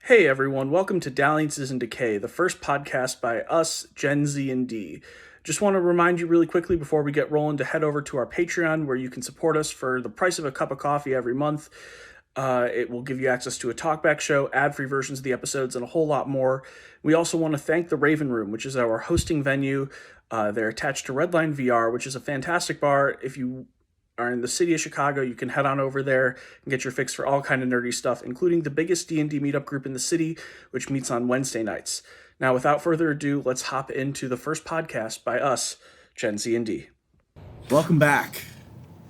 Hey everyone, welcome to Dalliances and Decay, the first podcast by us, GenZ&D. Just want to remind you really quickly before we get rolling to head over to our Patreon where you can support us for the price of a cup of coffee every month. It will give you access to a talkback show, ad-free versions of the episodes, and a whole lot more. We also want to thank the Raven Room, which is our hosting venue. They're attached to Redline VR, which is a fantastic bar. If you are in the city of Chicago, you can head on over there and get your fix for all kind of nerdy stuff, including the biggest D&D meetup group in the city, which meets on Wednesday nights. Now, without further ado, let's hop into the first podcast by us, GenZ&D. Welcome back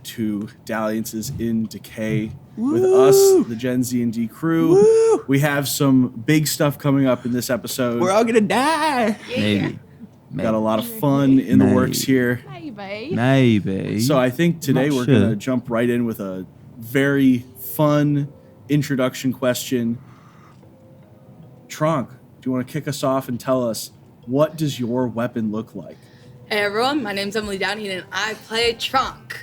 to Dalliances in Decay with us, the GenZ&D crew. Woo! We have some big stuff coming up in this episode. We're all gonna die. Maybe. Got a lot of fun in the works here. Maybe. So I think today we're going to jump right in with a very fun introduction question. Tronc, do you want to kick us off and tell us, what does your weapon look like? Hey everyone, my name's Emily Downie and I play Tronc.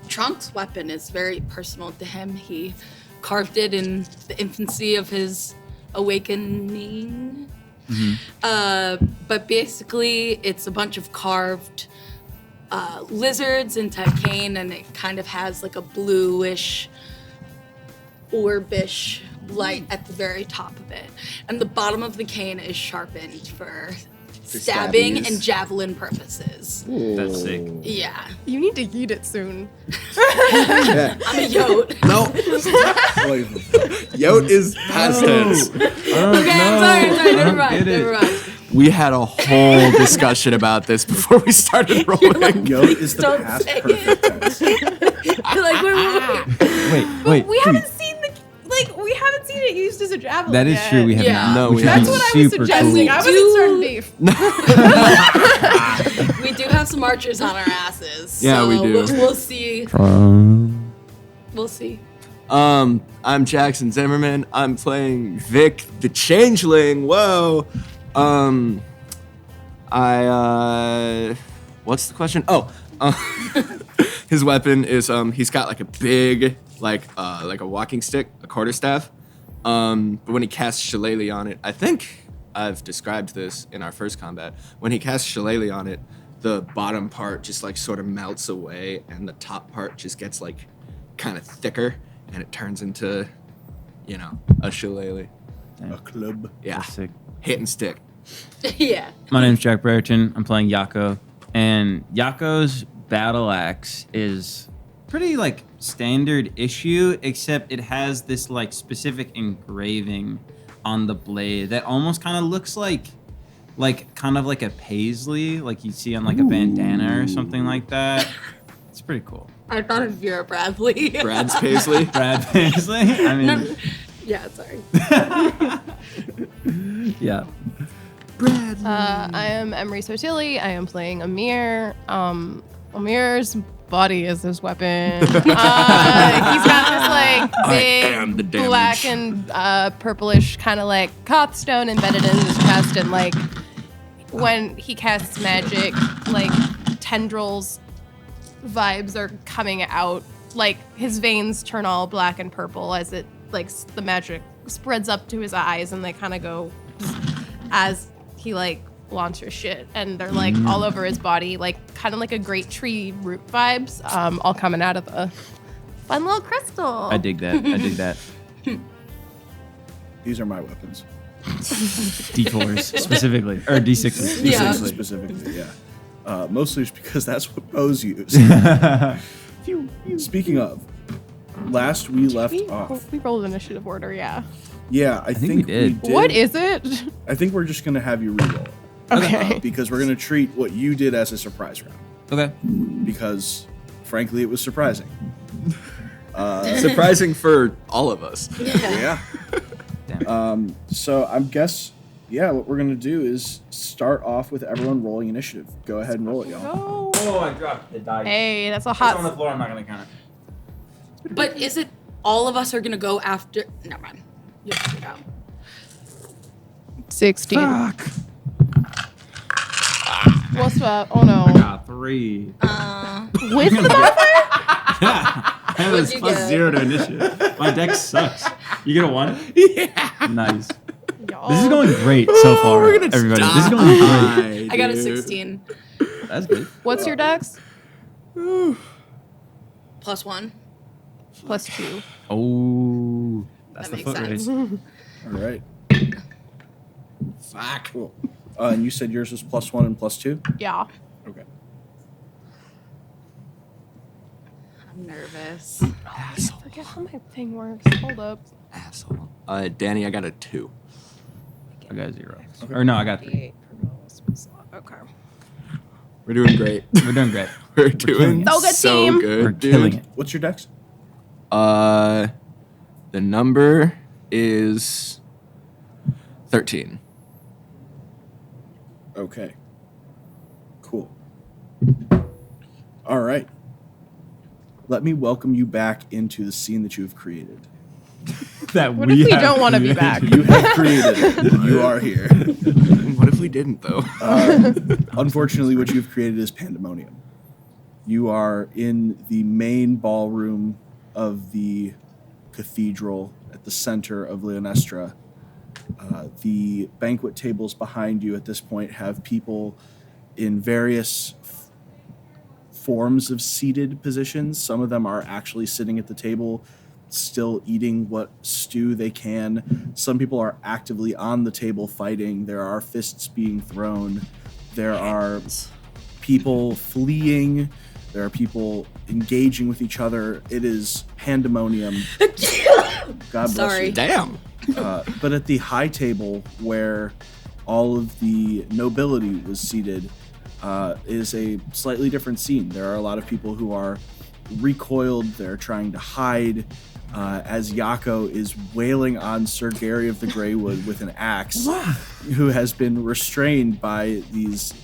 Tronc's weapon is very personal to him. He carved it in the infancy of his awakening. But basically, it's a bunch of carved lizards into a cane, and it kind of has like a bluish, orbish light at the very top of it. And the bottom of the cane is sharpened for stabbing stabbies. and javelin purposes. That's sick. Yeah. You need to eat it soon. I'm a yote. No, Yote is past tense. Okay, I'm sorry, never mind. We had a whole discussion about this before we started rolling. Yo is the Don't past say perfect tense. Like, wait. Wait. We haven't seen it used as a javelin. That is yet. true. We have Yeah. not. No, which we would That's be what I was super suggesting. cool. I wasn't starting beef. We do have some archers on our asses. Yeah, so we do. We'll see. We'll see. I'm Jackson Zimmerman. I'm playing Vic the Changeling. Whoa. What's the question? His weapon is he's got like a big like a walking stick, a quarterstaff. But when he casts Shillelagh on it, I think I've described this in our first combat. When he casts Shillelagh on it, the bottom part just like sort of melts away, and the top part just gets like kind of thicker, and it turns into, a Shillelagh. A club. Yeah, That's sick. hit and stick. Yeah. My name's Jack Brereton. I'm playing Yaco, and Yaco's battle axe is pretty like standard issue, except it has this like specific engraving on the blade that almost kind of looks like kind of like a paisley, like you see on like a bandana or something like that. It's pretty cool. I thought of Vera Bradley. Brad's Paisley. Brad Paisley. I mean, No, yeah, sorry. yeah. I am Emry Sottile. I am playing Emyr. Emyr's body is his weapon. He's got this like am the big damage. black and purplish kind of like Cothstone embedded in his chest, and like when he casts magic, like tendrils vibes are coming out. Like his veins turn all black and purple as it like the magic spreads up to his eyes, and they kind of go as he like launches shit, and they're like all over his body, like kind of like a great tree root vibes, all coming out of the fun little crystal. I dig that. These are my weapons. D4s specifically, or D6s. Yeah. Specifically, yeah. Mostly just because that's what Poe's use. Speaking of, last we left off. We rolled initiative order, yeah. Yeah, I think we did. What is it? I think we're just going to have you reroll it. Okay. Because we're going to treat what you did as a surprise round. Okay. Because, frankly, it was surprising. Surprising for all of us. Yeah. Damn. So I guess, what we're going to do is start off with everyone rolling initiative. Go ahead and roll it, y'all. Oh. I dropped the dice. Hey, that's a It's on the hot. floor. I'm not gonna count it. But is it all of us are gonna go after? Never mind. You have to figure it out. 16. Fuck. What's up? Oh no. Got 3. With the modifier? have What'd this you plus get? 0 to initiative. My deck sucks. You get a 1? Yeah. Nice. Y'all. This is going great so far, We're gonna everybody. stop. This is going great. I got a Dude. 16. That's good. What's your dex? +1. +2. Oh, that's That the makes foot race. sense. All right. Fuck. Cool. And you said yours was +1 and +2? Yeah. Okay. I'm nervous. I forget how my thing works. Hold up. Asshole. Danny, I got a 2. I got 0. Or no, I got 3. 8 per roll spell slot. Okay. We're doing great. We're doing great. We're doing So good, so team. good, We're dude. killing it. What's your dex? The number is 13. Okay. Cool. All right. Let me welcome you back into the scene that you have created. That What if we don't want to be back? You have created it. You are here. What if we didn't, though? Unfortunately, what you've created is pandemonium. You are in the main ballroom of the cathedral at the center of Leonestra. The banquet tables behind you at this point have people in various forms of seated positions. Some of them are actually sitting at the table, still eating what stew they can. Some people are actively on the table fighting. There are fists being thrown. There are people fleeing. There are people engaging with each other. It is pandemonium. God bless Sorry. you. Damn. But at the high table where all of the nobility was seated is a slightly different scene. There are a lot of people who are recoiled. They're trying to hide as Yaco is wailing on Sir Gary of the Greywood with an axe, who has been restrained by these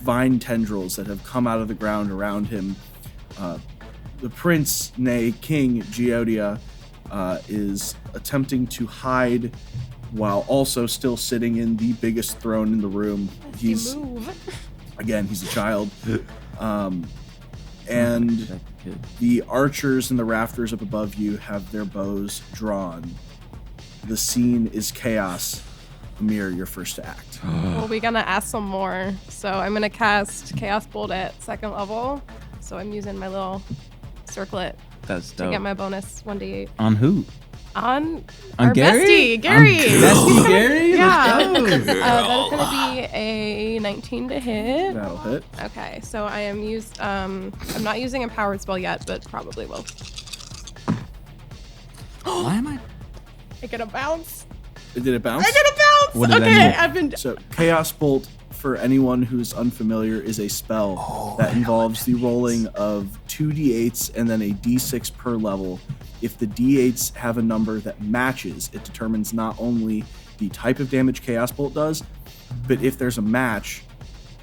vine tendrils that have come out of the ground around him. The prince, nay King Yehuda, is attempting to hide while also still sitting in the biggest throne in the room. He's a child. And the archers in the rafters up above you have their bows drawn. The scene is chaos. Emyr, you're first to act. Well, we're gonna ask some more. So I'm gonna cast Chaos Bolt at 2nd level. So I'm using my little circlet That's to dope. get my bonus 1d8 On who? on On our Gary? bestie, Gary. Bestie Gary? Yeah. Let's go. That's gonna be a 19 to hit. That'll hit. Okay, so I am I'm not using Empowered Spell yet, but probably will. Why am I? I get a bounce. Did it bounce? I get a bounce. What does that Okay, mean? I've been. So, Chaos Bolt, for anyone who's unfamiliar, is a spell that involves the rolling of 2d8s and then a d6 per level. If the d8s have a number that matches, it determines not only the type of damage Chaos Bolt does, but if there's a match,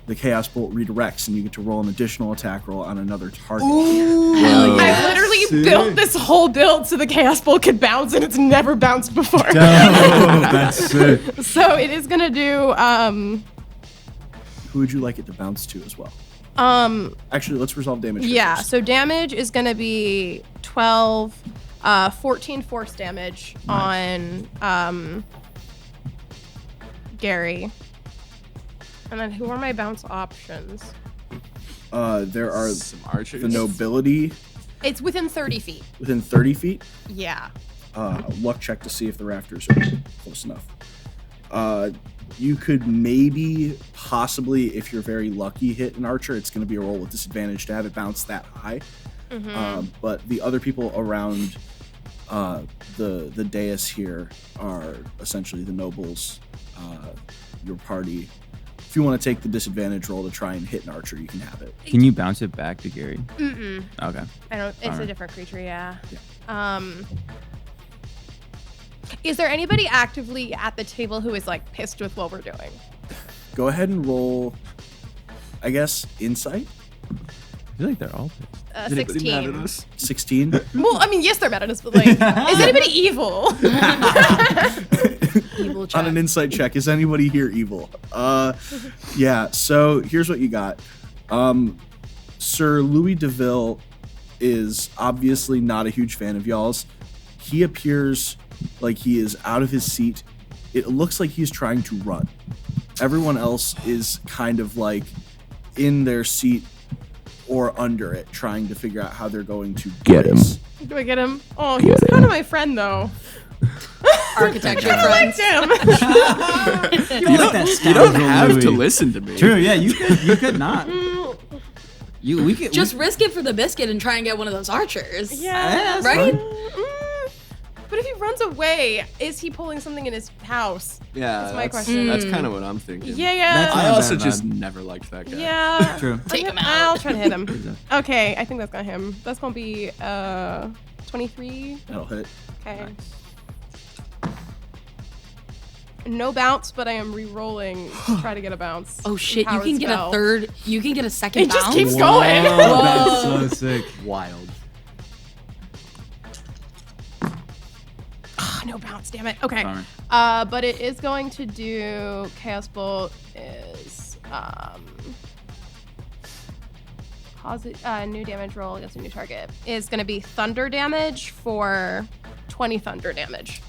the Chaos Bolt redirects and you get to roll an additional attack roll on another target. I literally built this whole build so the Chaos Bolt could bounce, and it's never bounced before. That's sick. So it is gonna do. Who would you like it to bounce to as well? Actually, let's resolve damage. Yeah. first. So damage is gonna be 12, 14 force damage on Gary. And then who are my bounce options? There are Some archers. the nobility It's within 30 feet. within 30 feet. Yeah. Luck check to see if the rafters are close enough. You could maybe, possibly, if you're very lucky, hit an archer. It's going to be a roll with disadvantage to have it bounce that high. But the other people around the dais here are essentially the nobles, your party. If you want to take the disadvantage roll to try and hit an archer, you can have it. Can you bounce it back to Gary? Mm-mm. Okay. I don't. It's a Alright. different creature. Yeah. Is there anybody actively at the table who is like pissed with what we're doing? Go ahead and roll, I guess, insight. I feel like they're all pissed. Is anybody mad at 16. us? 16. Well, I mean, yes, they're mad at us, but like, is anybody evil? Evil check. On an insight check, is anybody here evil? Yeah, so here's what you got. Sir Louis Deville is obviously not a huge fan of y'all's. He appears like he is out of his seat. It looks like he's trying to run. Everyone else is kind of like in their seat or under it, trying to figure out how they're going to Get him. race. Do I get him? Oh, he was kind of my friend, though. Architecture I friends. liked him. You don't have to listen to me. True, yeah, you could not. Just risk it for the biscuit and try and get one of those archers. Yeah. Right? But if he runs away, is he pulling something in his house? Yeah, That's my question. That's kind of what I'm thinking. Yeah. That's I not also bad just vibe. never liked that guy. Yeah. True. Take him out. I'll try to hit him. Okay, I think that's gonna hit him. That's gonna be 23. That'll hit. Okay. No bounce, but I am re-rolling to try to get a bounce. Oh shit, you Empowered can get spell. a third, you can get a second It just bounce. keeps going. Oh, that's so sick. Wild. Ah, no bounce, damn it. Okay. Bummer. But it is going to do Chaos Bolt is new damage roll against a new target is going to be thunder damage for 20 thunder damage.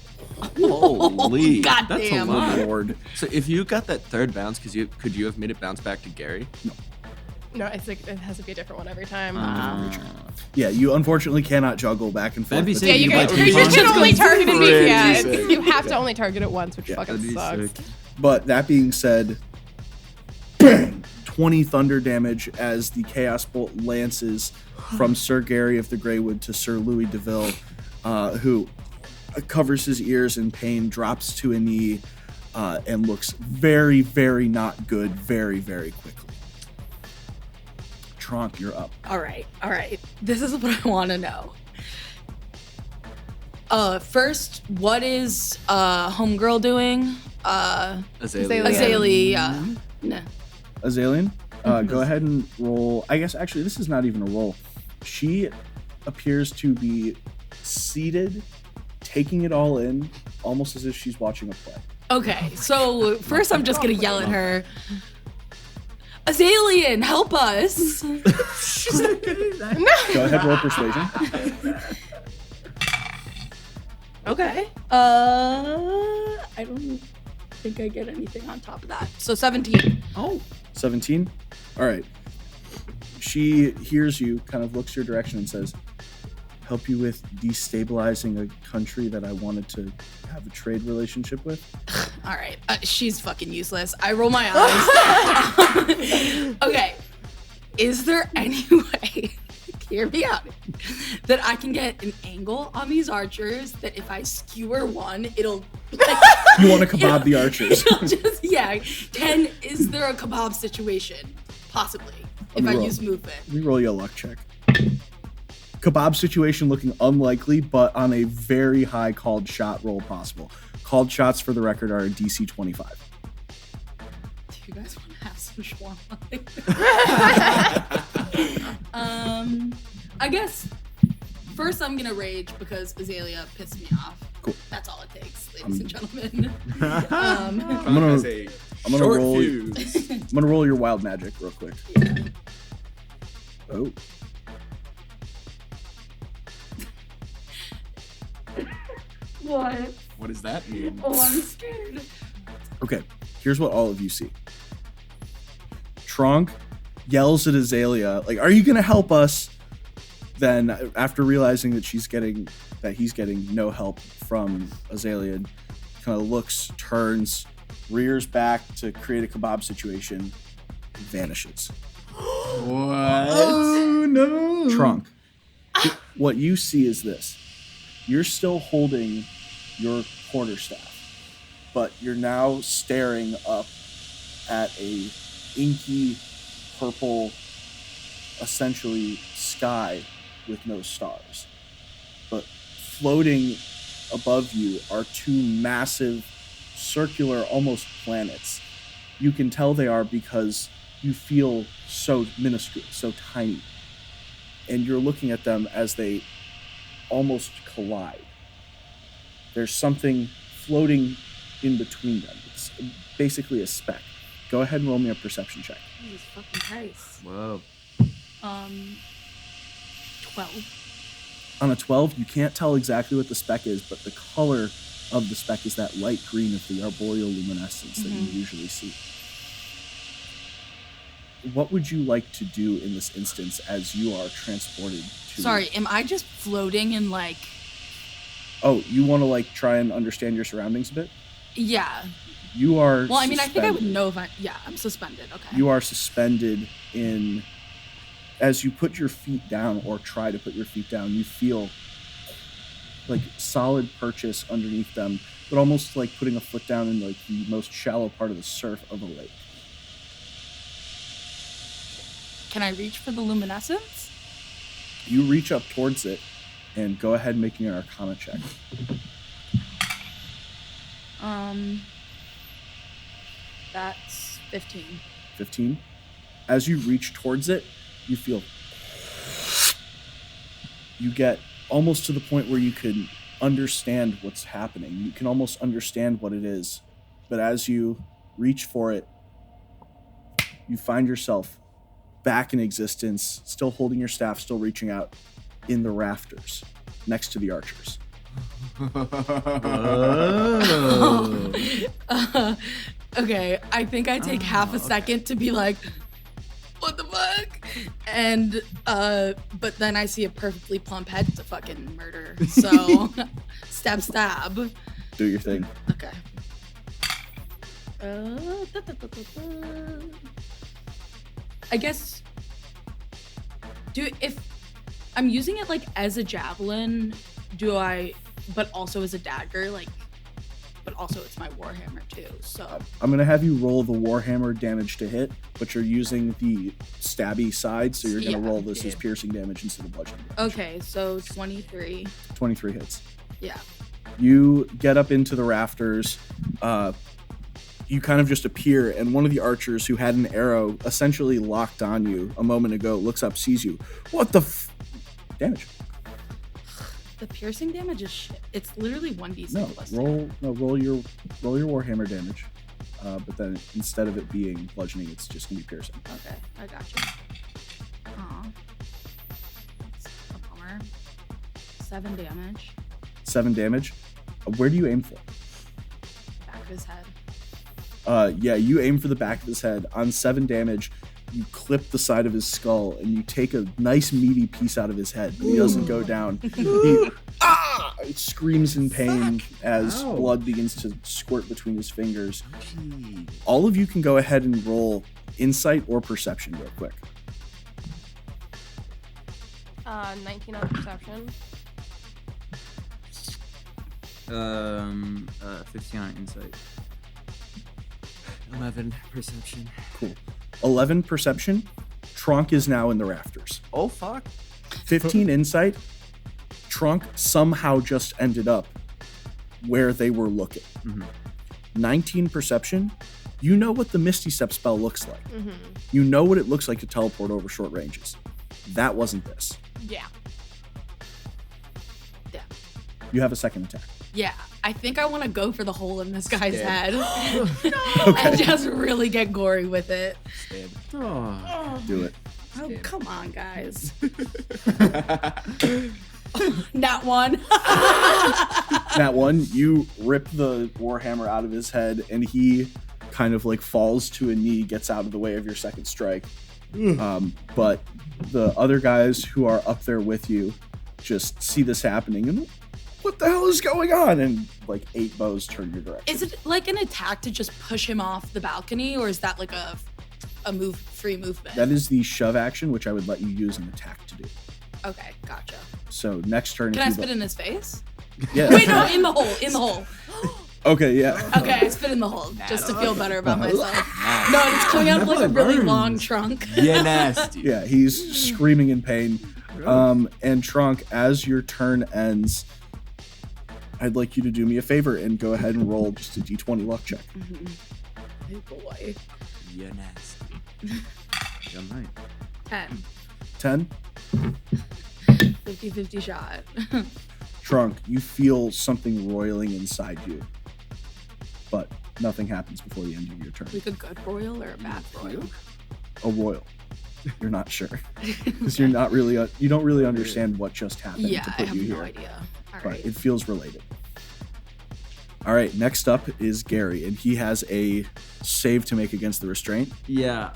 Holy. God That's a damn. lot. Lord. So if you got that third bounce, could you have made it bounce back to Gary? No, it's like it has to be a different one every time. Yeah, you unfortunately cannot juggle back and forth. That'd be with sick. Yeah, it. you Like, can, you punch can is only target me. crazy Yeah, sick. you have to only target it once, which fucking That'd be sucks. sick. But that being said, bang! 20 thunder damage as the Chaos Bolt lances from Sir Gary of the Greywood to Sir Louis DeVille, who covers his ears in pain, drops to a knee, and looks very, very not good very, very quickly. Tronc, you're up. All right. This is what I want to know. First, what is homegirl doing? Azalea. Azalea. Nah. Azalian, go ahead and roll. I guess actually this is not even a roll. She appears to be seated, taking it all in, almost as if she's watching a play. Okay, so first I'm just gonna yell at her. Azalian, help us! Go ahead, roll persuasion. Okay. I don't think I get anything on top of that. So 17. Oh, 17? All right. She hears you, kind of looks your direction and says, help you with destabilizing a country that I wanted to have a trade relationship with? All right, she's fucking useless. I roll my eyes. Okay, is there any way, hear me out, that I can get an angle on these archers that if I skewer one, it'll like, You want to kebab the archers? it'll just, yeah. Is there a kebab situation? Possibly, if I roll. use movement. Reroll you a luck check. Kebab situation looking unlikely, but on a very high called shot roll possible. Called shots, for the record, are a DC 25. Do you guys want to have some shawarma? I guess first I'm gonna rage because Azalea pissed me off. Cool. That's all it takes, ladies and gentlemen. I'm gonna Short roll. fuse. I'm gonna roll your wild magic real quick. Oh. What? What does that mean? Oh, I'm scared. Okay, here's what all of you see. Tronc yells at Azalea, like, "Are you gonna help us?" Then, after realizing that he's getting no help from Azalea, kind of looks, turns, rears back to create a kebab situation, and vanishes. What? Oh no! Tronc, what you see is this: you're still holding your quarterstaff, but you're now staring up at a inky purple, essentially sky with no stars. But floating above you are two massive, circular, almost planets. You can tell they are because you feel so minuscule, so tiny. And you're looking at them as they almost collide. There's something floating in between them. It's basically a speck. Go ahead and roll me a perception check. Jesus fucking Christ. Whoa. 20. 12. On a 12, you can't tell exactly what the speck is, but the color of the speck is that light green of the arboreal luminescence that you usually see. What would you like to do in this instance as you are transported to... Sorry, am I just floating in like... Oh, you want to like try and understand your surroundings a bit? Yeah. You are Well, I mean, I think I would suspended. know if I... Yeah, I'm suspended. Okay. You are suspended in... As you put your feet down or try to put your feet down, you feel like solid purchase underneath them, but almost like putting a foot down in like the most shallow part of the surf of a lake. Can I reach for the luminescence? You reach up towards it and go ahead and make an Arcana check. That's 15. 15. As you reach towards it, you feel... You get almost to the point where you can understand what's happening. You can almost understand what it is. But as you reach for it, you find yourself back in existence, still holding your staff, still reaching out in the rafters next to the archers. Okay, I think I take half a second to be like, what the fuck? And, but then I see a perfectly plump head to fucking murder. So, stab. Do your thing. Okay. I guess, if I'm using it like as a javelin, but also as a dagger, like, but also it's my warhammer too, so. I'm going to have you roll the warhammer damage to hit, but you're using the stabby side, so you're going to roll this as piercing damage instead of bludgeoning damage. Okay, so 23. 23 hits. Yeah. You get up into the rafters. You kind of just appear, and one of the archers who had an arrow essentially locked on you a moment ago looks up, sees you. What the damage? The piercing damage is shit. It's literally 1d6 plus 2. Roll your warhammer damage. But then instead of it being bludgeoning, it's just gonna be piercing. Okay, I got you. Aw. That's a bummer. 7 damage. 7 damage. Where do you aim for? Back of his head. Yeah, you aim for the back of his head. On 7 damage, you clip the side of his skull, and you take a nice meaty piece out of his head. But he doesn't go down. He screams in pain as blood begins to squirt between his fingers. All of you can go ahead and roll insight or perception real quick. 19 on perception. 15 on insight. 11 perception. Cool. 11 perception. Tronc is now in the rafters. Oh, fuck. 15 insight. Tronc somehow just ended up where they were looking. 19 perception. You know what the Misty Step spell looks like. You know what it looks like to teleport over short ranges. That wasn't this. Yeah. Yeah. You have a second attack. Yeah, I think I want to go for the hole in this guy's head. Okay. And just really get gory with it. Do it. Oh, come on, guys. Not one. That one, you rip the warhammer out of his head, and he kind of like falls to a knee, gets out of the way of your second strike. But the other guys who are up there with you just see this happening and what the hell is going on? And like 8 bows turn your direction. Is it like an attack to just push him off the balcony, or is that like a free movement? That is the shove action, which I would let you use an attack to do. Okay, gotcha. So next turn, Can if I you'd spit like- in his face? Yeah. Wait, no, in the hole. Okay, yeah. Okay, I spit in the hole just to feel better about myself. No, and it's coming out of like a really long trunk. Yeah, nasty. Yeah, he's screaming in pain. And Tronc, as your turn ends, I'd like you to do me a favor and go ahead and roll just a d20 luck check. Oh boy. Yeah, nasty. 10. 10. 50-50 shot. Tronc, you feel something roiling inside you, but nothing happens before the end of your turn. Like a good royal or a bad royal? A roil. You're not sure because you're not really you don't really understand what just happened Yeah, to I put have you no here, idea. All but right. it feels related. All right, next up is Gary, and he has a save to make against the restraint. Yeah,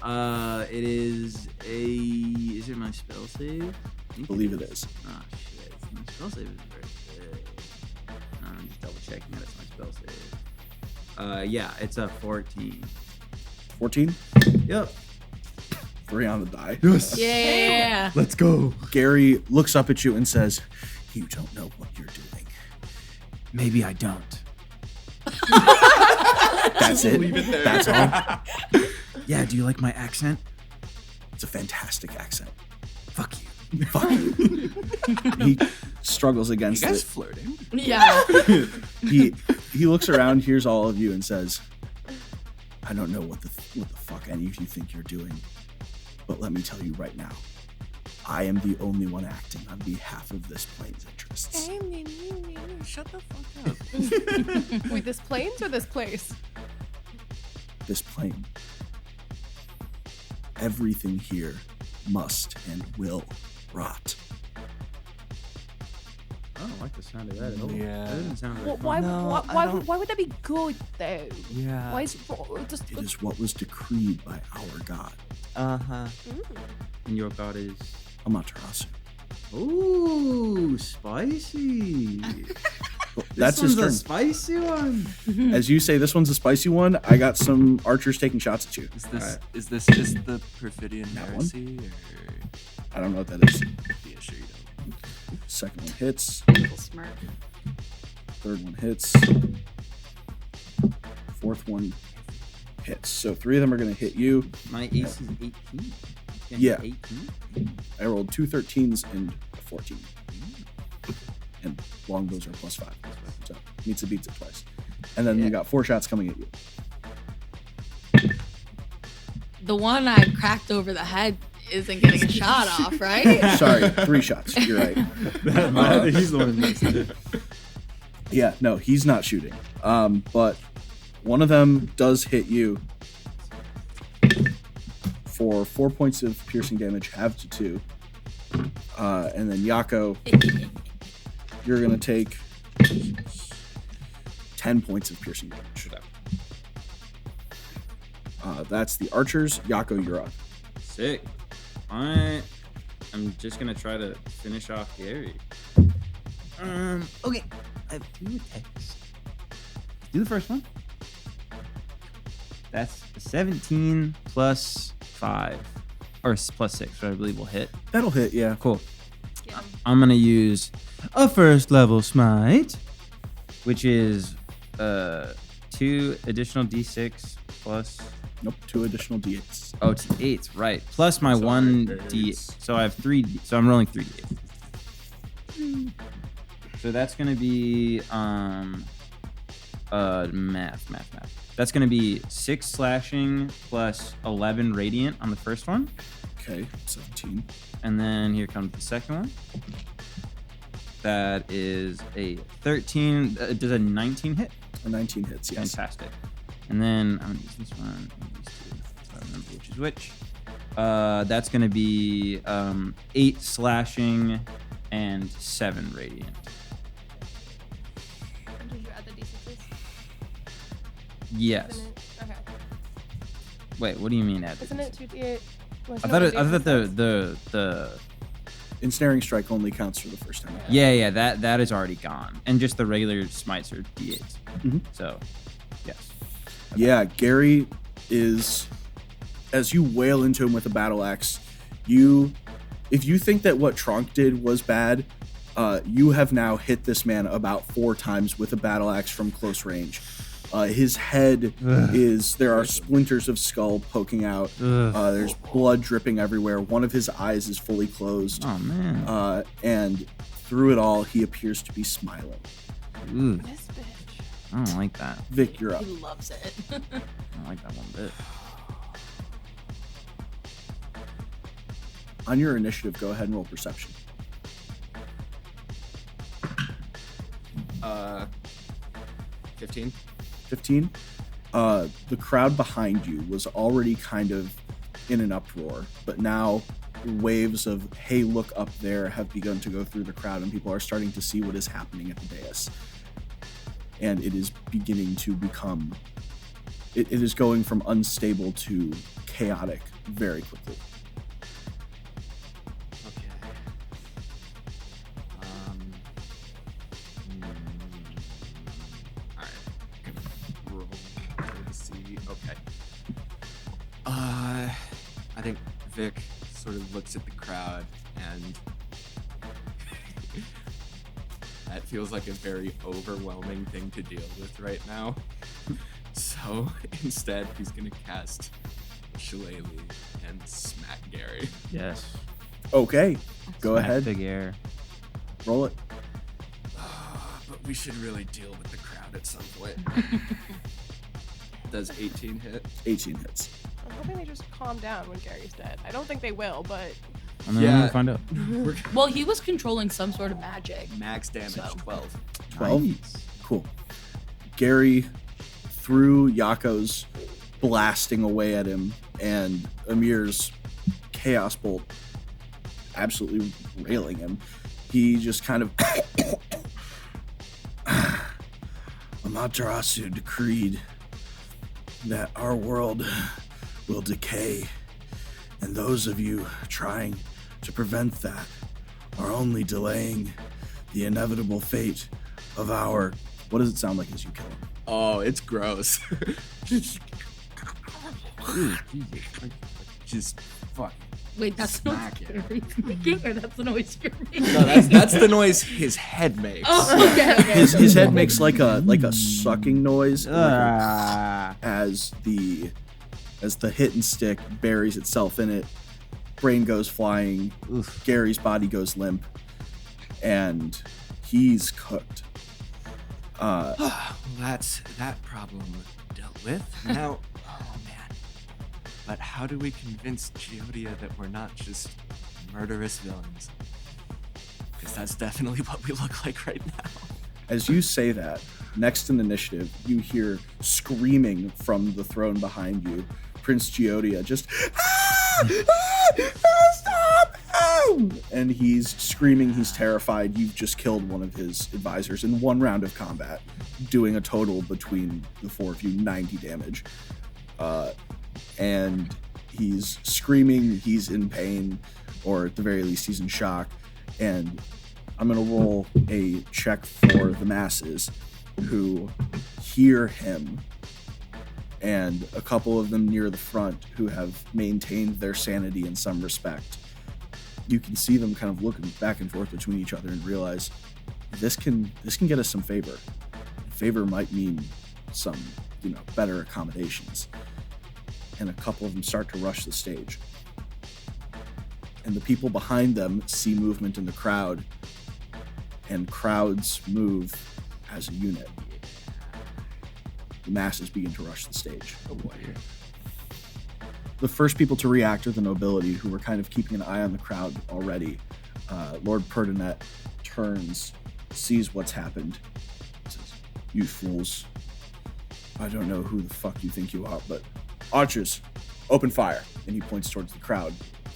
it is a. Is it my spell save? I believe it is. Oh shit! My spell save is very good. I'm just double checking that it's my spell save. Yeah, it's a 14. 14. Yep. 3 on the die. Yes. Yeah. Let's go. Gary looks up at you and says, "You don't know what you're doing." Maybe I don't. That's it. Leave it there. That's all. Yeah. Do you like my accent? It's a fantastic accent. Fuck you. Fuck you. He struggles You against guys it. flirting? Yeah. He looks around, hears all of you, and says, "I don't know what the fuck any of you think you're doing, but let me tell you right now, I am the only one acting on behalf of this plane's interests." Shut the fuck up. Wait, this planes or this place? This plane. Everything here must and will rot. I don't like the sound of that at all. Yeah. That doesn't sound Well, very fun. why would that be good though? Yeah. Why is just It is what was decreed by our god, Uh-huh. And your god is. Amaterasu. Ooh, spicy. Well, that's his turn. spicy one. As you say, this one's a spicy one. I got some archers taking shots at you. Is this just the Perfidian That one? heresy, I don't know what that is. or yeah, sure you don't. Second one hits. Little smirk. Third one hits. Fourth one hits. So 3 of them are going to hit you. My ace is 18. Can Yeah. 18? I rolled 2 13s and a 14. And longbows are +5. So meets it beats it twice. And then you got 4 shots coming at you. The one I cracked over the head isn't getting a shot off, right? Sorry, 3 shots. You're right. He's the one who missed it. Yeah, no, he's not shooting. But one of them does hit you for 4 points of piercing damage, halved to 2. And then Yaco, you're gonna take 10 points of piercing damage. That's the archers. Yaco, you're up. Sick. I'm just gonna try to finish off Gary. Okay. I have 2 attacks. Do the first one. That's a 17 plus 5. Or plus 6, so I believe will hit. That'll hit, yeah. Cool. I'm gonna use a first level smite, which is 2 additional d6 plus. Nope, 2 additional d8s. Oh, it's 8, right? Plus my 1d. So I have 3. So I'm rolling 3d8. So that's gonna be math. That's gonna be 6 slashing plus 11 radiant on the first one, Okay, 17. and then here comes the second one. That is a 13. Does a 19 hit? A 19 hits, yes. Fantastic. And then I'm gonna use this one and these 2. So I remember which is which. That's gonna be 8 slashing and 7 radiant. Did you add the d6s? Yes. Isn't it? Okay. Wait, what do you mean add? Isn't it 2d8? I thought the Ensnaring strike only counts for the first time. yeah that is already gone, and just the regular smites are d8s. Mhm. So yes. Yeah, Gary is, as you wail into him with a battle axe, if you think that what Tronc did was bad, you have now hit this man about 4 times with a battle axe from close range. His head there are splinters of skull poking out. There's blood dripping everywhere. One of his eyes is fully closed. Oh man. And through it all, he appears to be smiling. Ooh, This bitch. I don't like that. Vic, you're up. He loves it. I don't like that one bit. On your initiative, go ahead and roll perception. 15. 15. The crowd behind you was already kind of in an uproar, but now waves of "hey, look up there" have begun to go through the crowd, and people are starting to see what is happening at the dais. And it is beginning to become, it is going from unstable to chaotic very quickly. Okay. All right. Gonna roll to see. Okay. I think Vic sort of looks at the crowd, and that feels like a very overwhelming thing to deal with right now. So instead, he's gonna cast Shillelagh and smack Gary. Yes. Okay, go Smack ahead, Big air. roll it. But we should really deal with the crowd at some point. Does 18 hit? 18 hits. I'm hoping they just calm down when Gary's dead. I don't think they will, but I mean, Yeah. we'll find out. Well, he was controlling some sort of magic. Max damage, So. 12. 12. Nice. Cool. Gary threw Yaco's blasting away at him, and Emyr's chaos bolt absolutely railing him. He just kind of Amaterasu decreed that our world will decay, and those of you trying to prevent that are only delaying the inevitable fate of our... What does it sound like as you kill him? Oh, it's gross. Ooh, Jesus. Just fucking. Wait, that's the noise Smack it. Gary's making, or that's the noise you're making? No, that's the noise his head makes. Oh, okay. His head makes like a sucking noise Ah. as the hit and stick buries itself in it. Brain goes flying. Oof. Gary's body goes limp, and he's cooked. Well, that's that problem dealt with. Now, oh man. But how do we convince Yehuda that we're not just murderous villains? Because that's definitely what we look like right now. As you say that, next in initiative, you hear screaming from the throne behind you. Prince Yehuda just, stop! And he's screaming, he's terrified. You've just killed one of his advisors in one round of combat, doing a total between the four of you 90 damage. And he's screaming, he's in pain, or at the very least, he's in shock. And I'm going to roll a check for the masses who hear him, and a couple of them near the front who have maintained their sanity in some respect. You can see them kind of looking back and forth between each other and realize this can get us some favor. Favor might mean some, better accommodations. And a couple of them start to rush the stage. And the people behind them see movement in the crowd, and crowds move as a unit. The masses begin to rush the stage. Oh boy. The first people to react are the nobility, who were kind of keeping an eye on the crowd already. Lord Pertinet turns, sees what's happened, says, "You fools. I don't know who the fuck you think you are, but archers, open fire." And he points towards the crowd,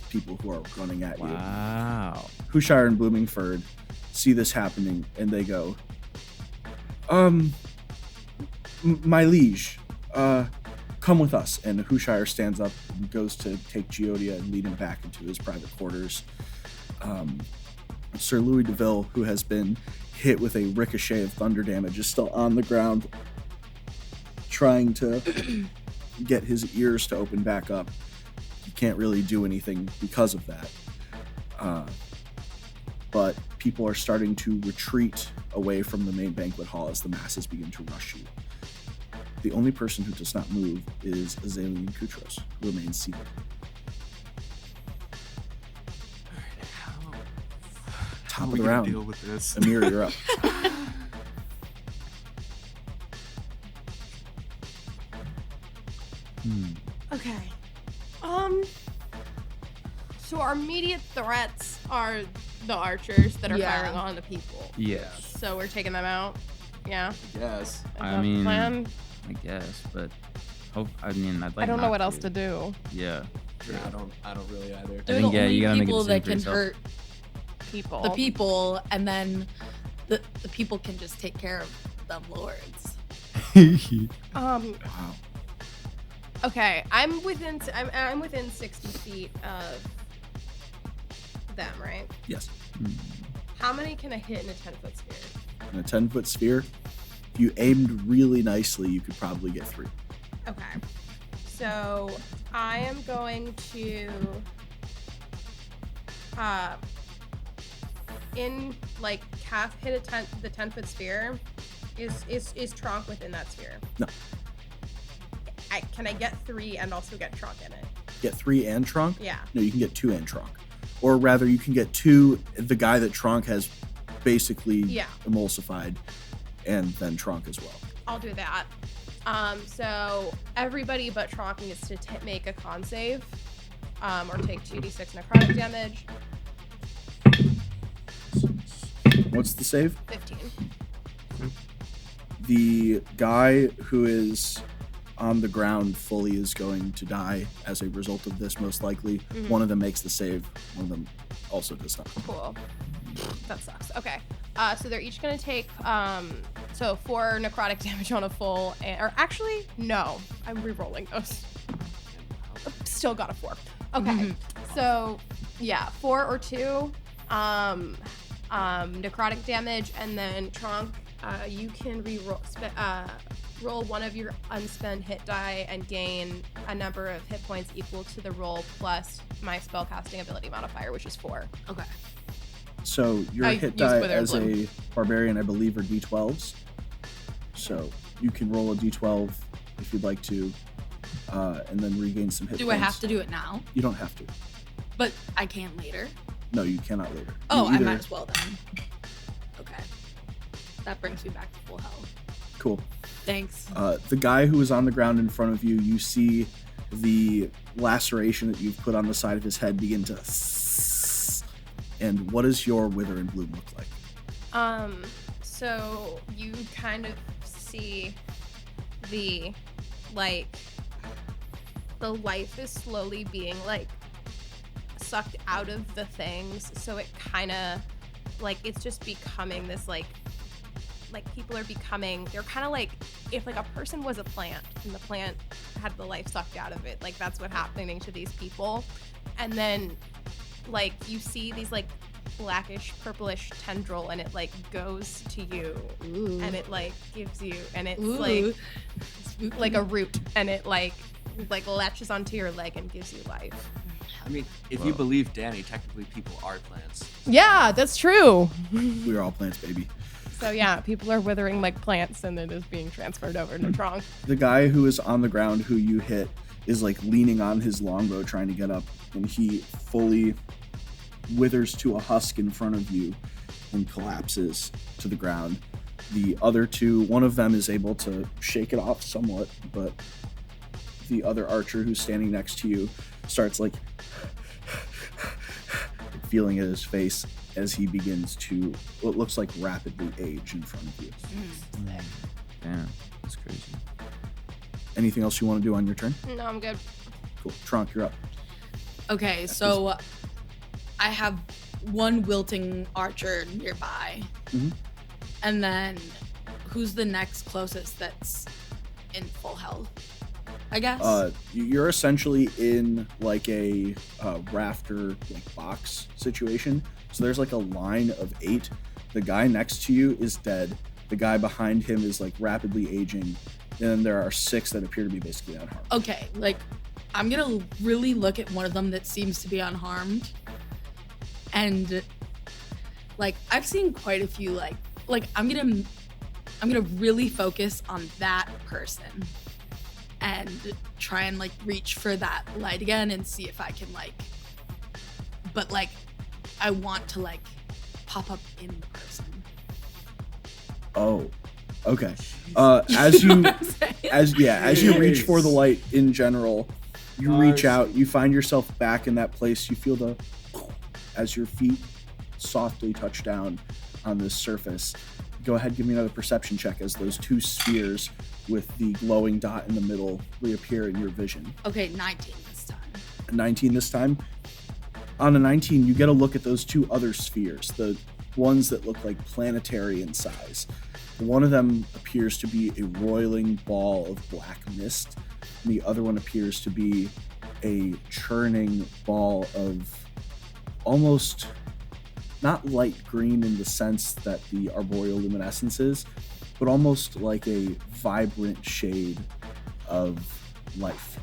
people who are running at you. Wow. Hushire and Bloomingford see this happening, and they go, my liege, come with us. And Hushire stands up and goes to take Yehuda and lead him back into his private quarters. Sir Louis Deville, who has been hit with a ricochet of thunder damage, is still on the ground, trying to get his ears to open back up. He can't really do anything because of that. But people are starting to retreat away from the main banquet hall as the masses begin to rush you. The only person who does not move is Azalian Kutros, who remains seated. Top of the round. Deal with this. Emyr, you're up. okay. So our immediate threats are the archers that are Yeah. firing on the people. Yeah. So we're taking them out. Yeah. Yes. Is I that the mean, plan? I guess, but I'd like I don't know not what else to do. Yeah. I don't really either. They're think, the yeah, only you gotta make a people that decision can for yourself. hurt People. the people, and then the people can just take care of them lords. Wow. Okay, I'm within 60 feet of them, right? Yes. How many can I hit in a 10-foot sphere? In a 10-foot sphere, if you aimed really nicely, you could probably get 3. Okay. So I am going to hit the 10-foot sphere. Is Tronc within that sphere? No. Can I get 3 and also get Tronc in it? Get 3 and Tronc? Yeah. No, you can get 2 and Tronc. Or rather, you can get 2, the guy that Tronc has basically emulsified, and then Tronc as well. I'll do that. So everybody but Tronc needs to make a con save, or take 2d6 necrotic damage. What's the save? 15. The guy who is on the ground fully is going to die as a result of this, most likely. Mm-hmm. One of them makes the save, one of them also does not. Cool. That sucks. Okay. So they're each gonna take 4 necrotic damage on a full, or actually, no, I'm re-rolling those. Still got a 4. Okay. So yeah, 4 or 2 necrotic damage, and then Tronc, you can roll one of your unspent hit die and gain a number of hit points equal to the roll plus my spellcasting ability modifier, which is 4. Okay. So your I hit used die Wither as Bloom. a barbarian, I believe, are d12s. So you can roll a d12 if you'd like to, and then regain some hit Do points. I have to do it now? You don't have to. But I can later. No, you cannot later. Oh, You I either- might as well then. Okay. That brings me back to full health. Cool. Thanks. The guy who is on the ground in front of you, you see the laceration that you've put on the side of his head begin to. And what does your wither and bloom look like? So you kind of see the life is slowly being sucked out of the things, so it kind of it's just becoming this people are becoming, they're kind of if a person was a plant and the plant had the life sucked out of it, that's what's happening to these people. And then you see these blackish purplish tendril, and it goes to you. Ooh. And it gives you, and it's Ooh. like a root, and it latches onto your leg and gives you life. I mean, if you believe Danny, technically people are plants. Yeah, that's true. We are all plants, baby. So yeah, people are withering like plants, and it is being transferred over to Tronc. The guy who is on the ground who you hit is leaning on his longbow trying to get up, and he fully withers to a husk in front of you and collapses to the ground. The other two, one of them is able to shake it off somewhat, but the other archer who's standing next to you starts feeling at his face as he begins to what looks like rapidly age in front of you. Damn, that's crazy. Anything else you want to do on your turn? No, I'm good. Cool. Tronc, you're up. Okay, so I have one wilting archer nearby. Mhm. And then who's the next closest that's in full health? I guess. You're essentially in a rafter box situation. So there's a line of 8. The guy next to you is dead. The guy behind him is rapidly aging. And then there are 6 that appear to be basically unharmed. Okay, I'm gonna really look at one of them that seems to be unharmed. And I've seen quite a few I'm gonna really focus on that person and try and reach for that light again and see if I can but I want to pop up in the person. Oh, okay. As you What I'm saying? as you reach for the light in general, you reach Nice. out, you find yourself back in that place. You feel as your feet softly touch down on this surface. Go ahead, give me another perception check as those 2 spheres with the glowing dot in the middle reappear in your vision. Okay, 19 this time. 19 this time. On a 19, you get a look at those two other spheres, the ones that look like planetary in size. One of them appears to be a roiling ball of black mist, and the other one appears to be a churning ball of almost not light green in the sense that the arboreal luminescence is, but almost like a vibrant shade of life.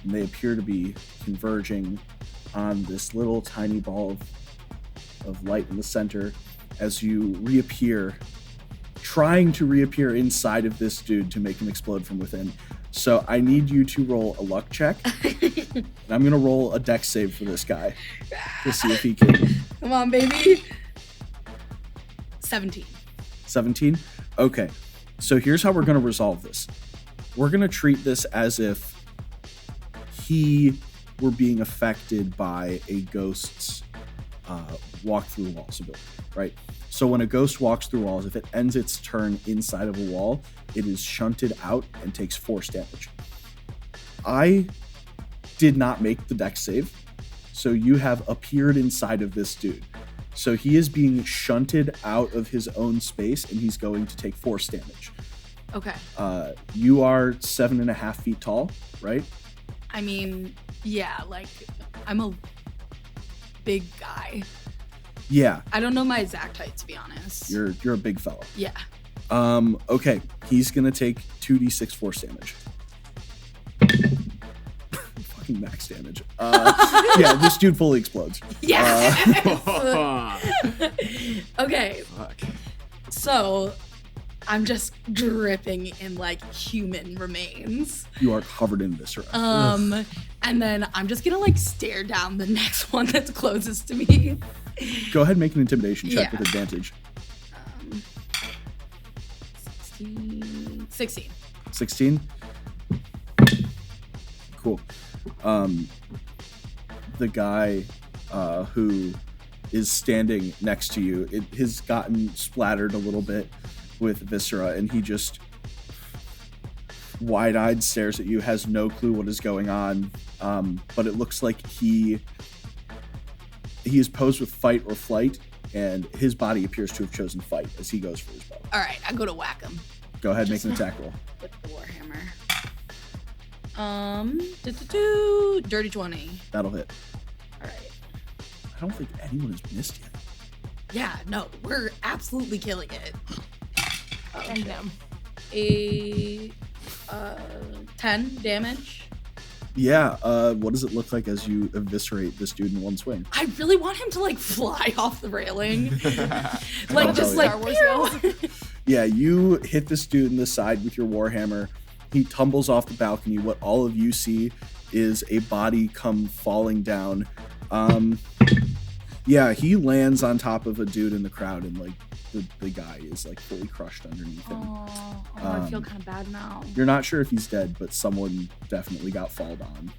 And they appear to be converging on this little tiny ball of light in the center as you reappear, trying to reappear inside of this dude to make him explode from within. So I need you to roll a luck check. And I'm going to roll a dex save for this guy to see if he can. Come on, baby. 17. 17? Okay. So here's how we're going to resolve this. We're going to treat this as if he were being affected by a ghost's walk through walls ability, right? So when a ghost walks through walls, if it ends its turn inside of a wall, it is shunted out and takes force damage. I did not make the dex save, so you have appeared inside of this dude. So he is being shunted out of his own space, and he's going to take force damage. Okay. You are 7.5 feet tall, right? I mean, yeah, like, I'm a big guy. Yeah. I don't know my exact height, to be honest. You're a big fella. Yeah. Okay. He's gonna take 2d6 force damage. Fucking max damage. Yeah, this dude fully explodes. Yeah. Okay. Fuck. So, I'm just dripping in, like, human remains. You are covered in viscera. And then I'm just gonna, like, stare down the next one that's closest to me. Go ahead and make an intimidation check Yeah. with advantage. 16. 16? Cool. The guy who is standing next to you, it has gotten splattered a little bit with viscera, and he just wide-eyed stares at you, has no clue what is going on, but it looks like he is posed with fight or flight, and his body appears to have chosen fight as he goes for his bow. All right, I go to whack him Go ahead, make an attack roll. with the warhammer. Dirty 20. That'll hit. All right. I don't think anyone has missed yet. Yeah, no, we're absolutely killing it. And them. 10 damage. Yeah, what does it look like as you eviscerate this dude in one swing? I really want him to like fly off the railing. I'll Like just tell like Star Wars pew! Yeah, you hit this dude in the side with your warhammer. He tumbles off the balcony. What all of you see is a body come falling down. Yeah, he lands on top of a dude in the crowd, and like the guy is like fully crushed underneath him. Oh, I feel kind of bad now. You're not sure if he's dead, but someone definitely got fallen on.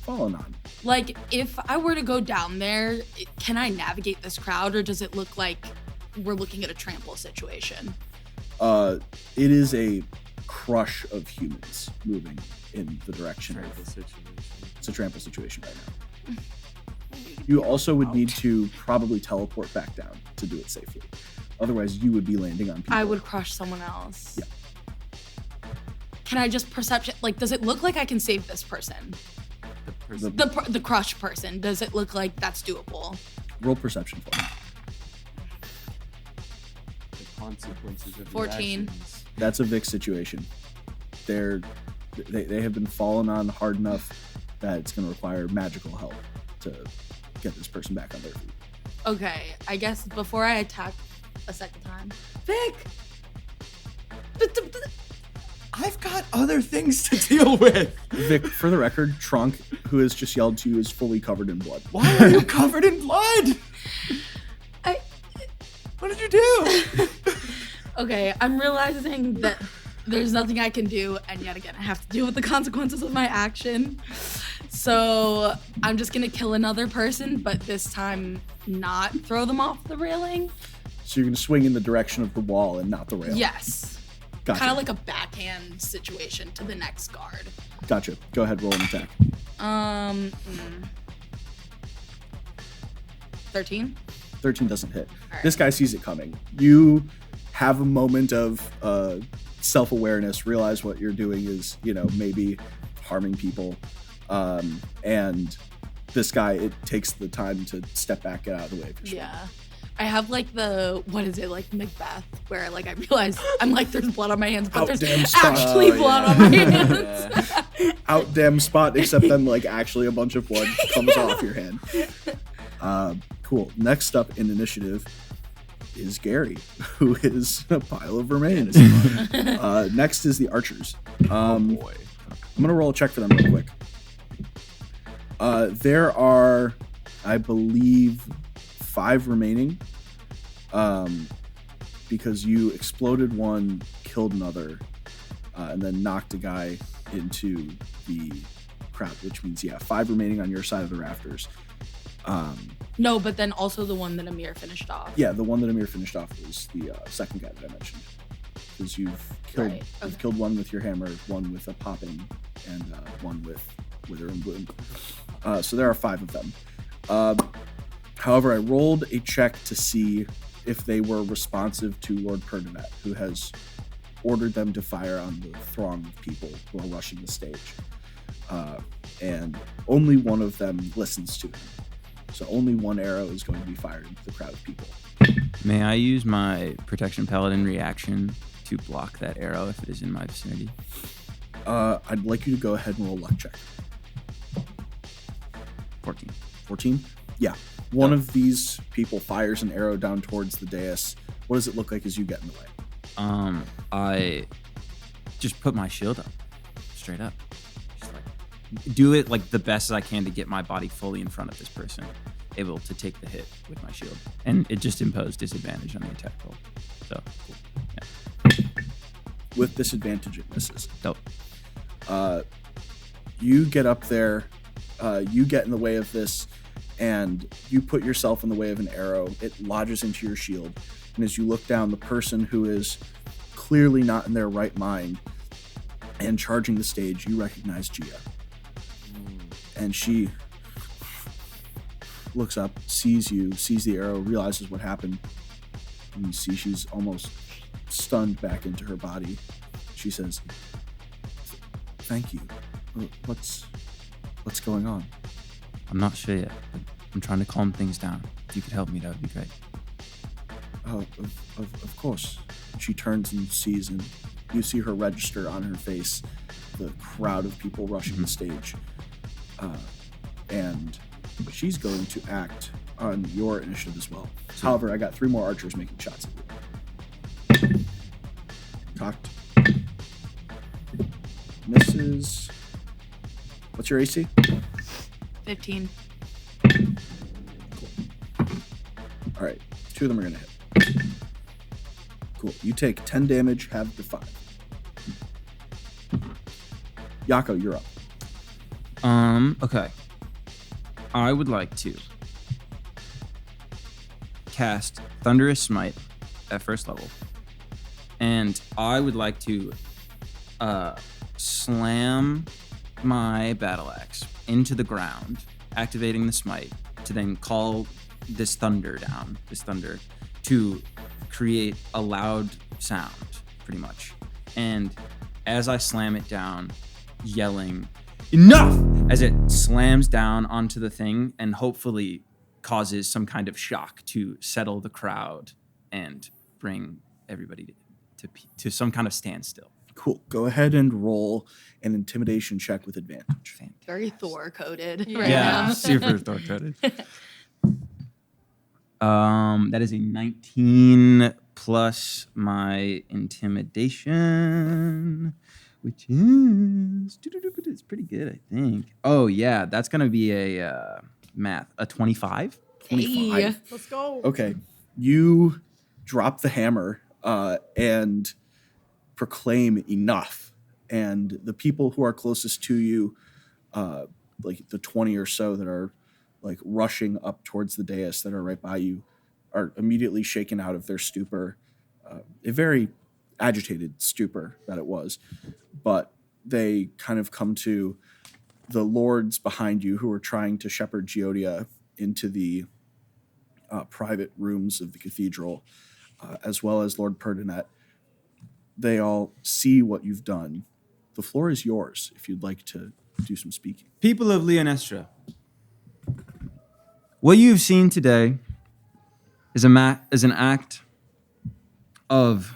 Fallen on. Like, if I were to go down there, can I navigate this crowd, or does it look like we're looking at a trample situation? It is a crush of humans moving in the direction of it's a trample situation right now. You also would need to probably teleport back down to do it safely. Otherwise, you would be landing on people. I would crush someone else. Yeah. Can I just perception? Like, does it look like I can save this person? The crushed person. Does it look like that's doable? Roll perception for me. The consequences of your 14. actions. That's a Vic situation. They have been fallen on hard enough that it's going to require magical help to get this person back on their feet. Okay, I guess before I attack a second time, Vic. I've got other things to deal with. Vic, for the record, Tronc, who has just yelled to you, is fully covered in blood. Why are you covered in blood? What did you do? Okay, I'm realizing that there's nothing I can do, and yet again, I have to deal with the consequences of my action. So I'm just gonna kill another person, but this time not throw them off the railing. So you're going to swing in the direction of the wall and not the rail. Yes. Gotcha. Kind of like a backhand situation to the next guard. Gotcha. Go ahead, roll an attack. 13. 13 doesn't hit. right. This guy sees it coming. You have a moment of self-awareness, realize what you're doing is, maybe harming people. And this guy, it takes the time to step back, get out of the way. Yeah. I have like what is it, like Macbeth, where like I realize I'm like, there's blood on my hands, but there's Damn spot. actually blood on my hands. Out damn spot, except then like actually a bunch of blood comes off your hand. Cool. Next up in initiative is Gary, who is a pile of remains. Next is the archers. I'm gonna roll a check for them real quick. There are, I believe, 5 remaining. Because you exploded one, killed another, and then knocked a guy into the crowd, which means 5 remaining on your side of the rafters. No, but then also the one that Emyr finished off. Yeah, the one that Emyr finished off was the second guy that I mentioned. Because you've killed one with your hammer, one with a popping, and one with wither and bloom. So there are 5 of them. However, I rolled a check to see if they were responsive to Lord Perdinet, who has ordered them to fire on the throng of people who are rushing the stage. And only one of them listens to him. So only one arrow is going to be fired into the crowd of people. May I use my Protection Paladin reaction to block that arrow if it is in my vicinity? I'd like you to go ahead and roll a luck check. 14. 14? Yeah. One of these people fires an arrow down towards the dais. What does it look like as you get in the way? I just put my shield up, straight up. Just like do it like the best as I can to get my body fully in front of this person, able to take the hit with my shield, and it just imposed disadvantage on the attack roll. So cool. Yeah. With disadvantage, it misses. Dope. You get up there, you get in the way of this, and you put yourself in the way of an arrow. It lodges into your shield. And as you look down, the person who is clearly not in their right mind and charging the stage, you recognize Gia. And she looks up, sees you, sees the arrow, realizes what happened. And you see she's almost stunned back into her body. She says, "Thank you. What's going on?" I'm not sure yet, but I'm trying to calm things down. If you could help me, that would be great. Oh, of course. She turns and sees, and you see her register on her face the crowd of people rushing the stage. And she's going to act on your initiative as well. However, I got 3 more archers making shots at you. Cocked. Misses. What's your AC? 15. All right, 2 of them are going to hit. Cool. You take 10 damage, halved to 5. Yaco, you're up. Okay. I would like to cast Thunderous Smite at first level. And I would like to slam my battle axe into the ground, activating the smite to then call this thunder to create a loud sound, pretty much. And as I slam it down, yelling, "Enough!" as it slams down onto the thing and hopefully causes some kind of shock to settle the crowd and bring everybody to some kind of standstill. Cool. Go ahead and roll an intimidation check with advantage. Very Thor coded. Yeah, super Thor-coded. That is a 19 plus my intimidation, which is it's pretty good, I think. Oh yeah, that's gonna be a math, a 25. 25. Hey. Let's go. Okay. You drop the hammer and proclaim enough. And the people who are closest to you, like the 20 or so that are like rushing up towards the dais that are right by you, are immediately shaken out of their stupor. A very agitated stupor that it was. But they kind of come to the lords behind you who are trying to shepherd Giodia into the private rooms of the cathedral, as well as Lord Pertinet. They all see what you've done. The floor is yours if you'd like to do some speaking. People of Leonestra, what you've seen today is an act of,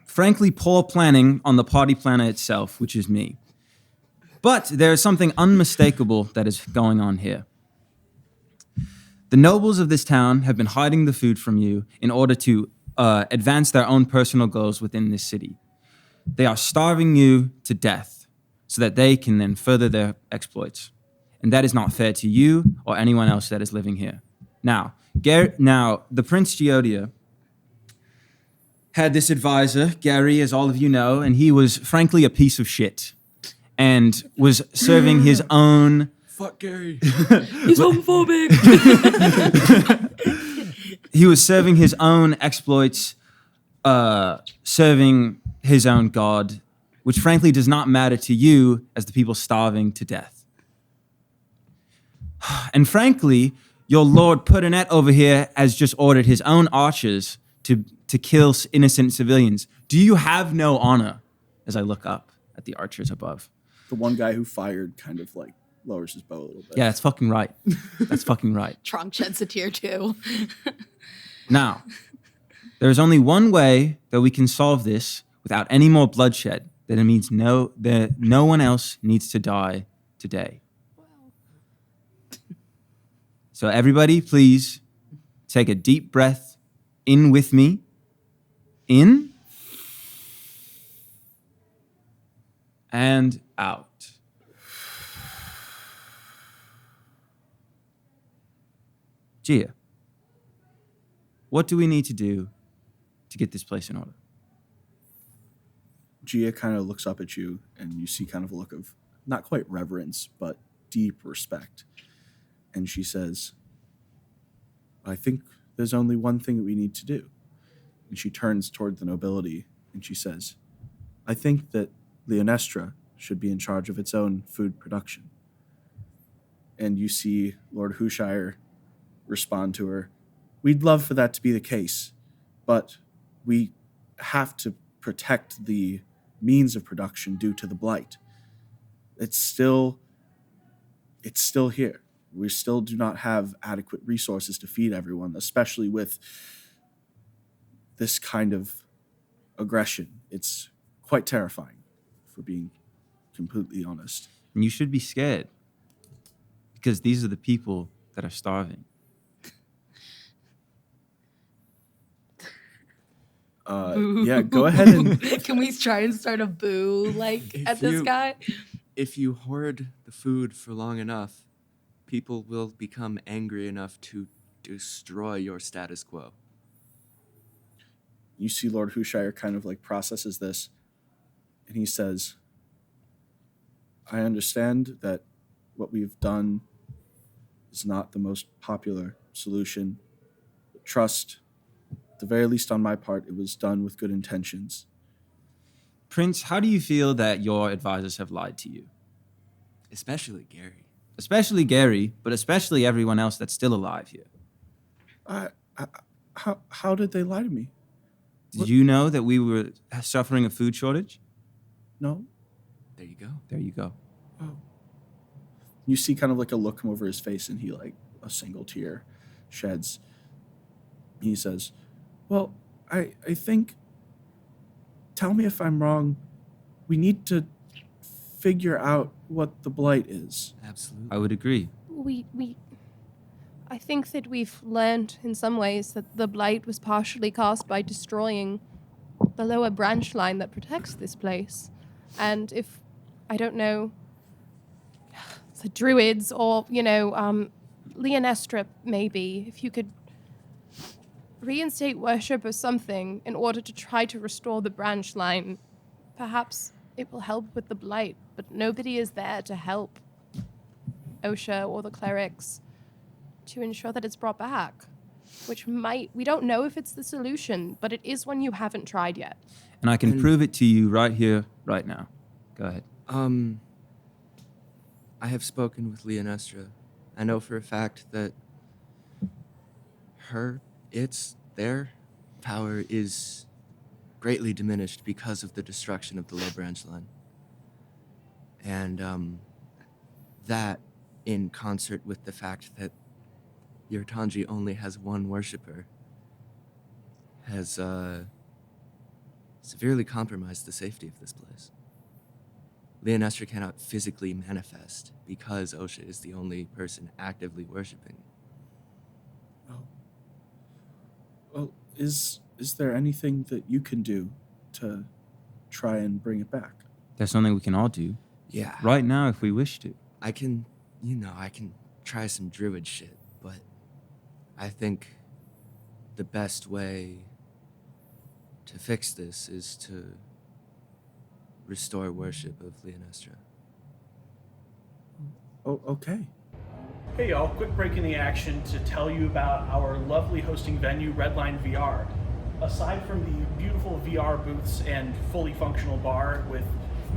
frankly, poor planning on the party planner itself, which is me. But there is something unmistakable that is going on here. The nobles of this town have been hiding the food from you in order to advance their own personal goals within this city. They are starving you to death so that they can then further their exploits. And that is not fair to you or anyone else that is living here. Now, the Prince Giodia had this advisor, Gary, as all of you know, and he was frankly a piece of shit and was serving his own... Fuck Gary. He's homophobic. He was serving his own exploits, serving his own god, which frankly does not matter to you as the people starving to death. And frankly, your Lord Pertinet over here has just ordered his own archers to kill innocent civilians. Do you have no honor? As I look up at the archers above. The one guy who fired kind of like lowers his bow a little bit. Yeah, that's fucking right. That's fucking right. Tronc sheds a tear too. Now, there is only one way that we can solve this without any more bloodshed. That it means no one else needs to die today. So everybody, please take a deep breath in with me. In and out. Gia, what do we need to do to get this place in order? Gia kind of looks up at you, and you see kind of a look of not quite reverence, but deep respect. And she says, I think there's only one thing that we need to do. And she turns toward the nobility, and she says, I think that Leonestra should be in charge of its own food production. And you see Lord Hushire respond to her, we'd love for that to be the case, but we have to protect the means of production due to the blight. It's still here. We still do not have adequate resources to feed everyone, especially with this kind of aggression. It's quite terrifying, for being completely honest. And you should be scared, because these are the people that are starving. Yeah, go ahead and... Can we try and start a boo at this guy? If you hoard the food for long enough, people will become angry enough to destroy your status quo. You see Lord Hushire kind of like processes this, and he says, I understand that what we've done is not the most popular solution. But trust, at the very least on my part, it was done with good intentions. Prince, how do you feel that your advisors have lied to you? Especially Gary. Especially Gary, but especially everyone else that's still alive here. How did they lie to me? Did you know that we were suffering a food shortage? No. There you go. There you go. Oh. You see kind of like a look come over his face, and he like a single tear sheds. He says, well, I think, tell me if I'm wrong, we need to figure out what the blight is. Absolutely. I would agree. I think that we've learned in some ways that the blight was partially caused by destroying the lower branch line that protects this place. And if, I don't know, the druids or, Leonestra maybe, if you could reinstate worship or something in order to try to restore the branch line, perhaps it will help with the blight, but nobody is there to help OSHA or the clerics to ensure that it's brought back. which we don't know if it's the solution, but it is one you haven't tried yet. And I can prove it to you right here, right now. Go ahead. I have spoken with Leonestra. I know for a fact that their power is greatly diminished because of the destruction of the low branch line. And that, in concert with the fact that your Tanji only has one worshipper, has severely compromised the safety of this place. Leonestra cannot physically manifest because Osha is the only person actively worshiping. Well, is there anything that you can do to try and bring it back? There's something we can all do. Yeah. Right now, if we wish to. I can try some druid shit, but I think the best way to fix this is to restore worship of Leonestra. Oh, okay. Hey y'all, quick break in the action to tell you about our lovely hosting venue, Redline VR. Aside from the beautiful VR booths and fully functional bar with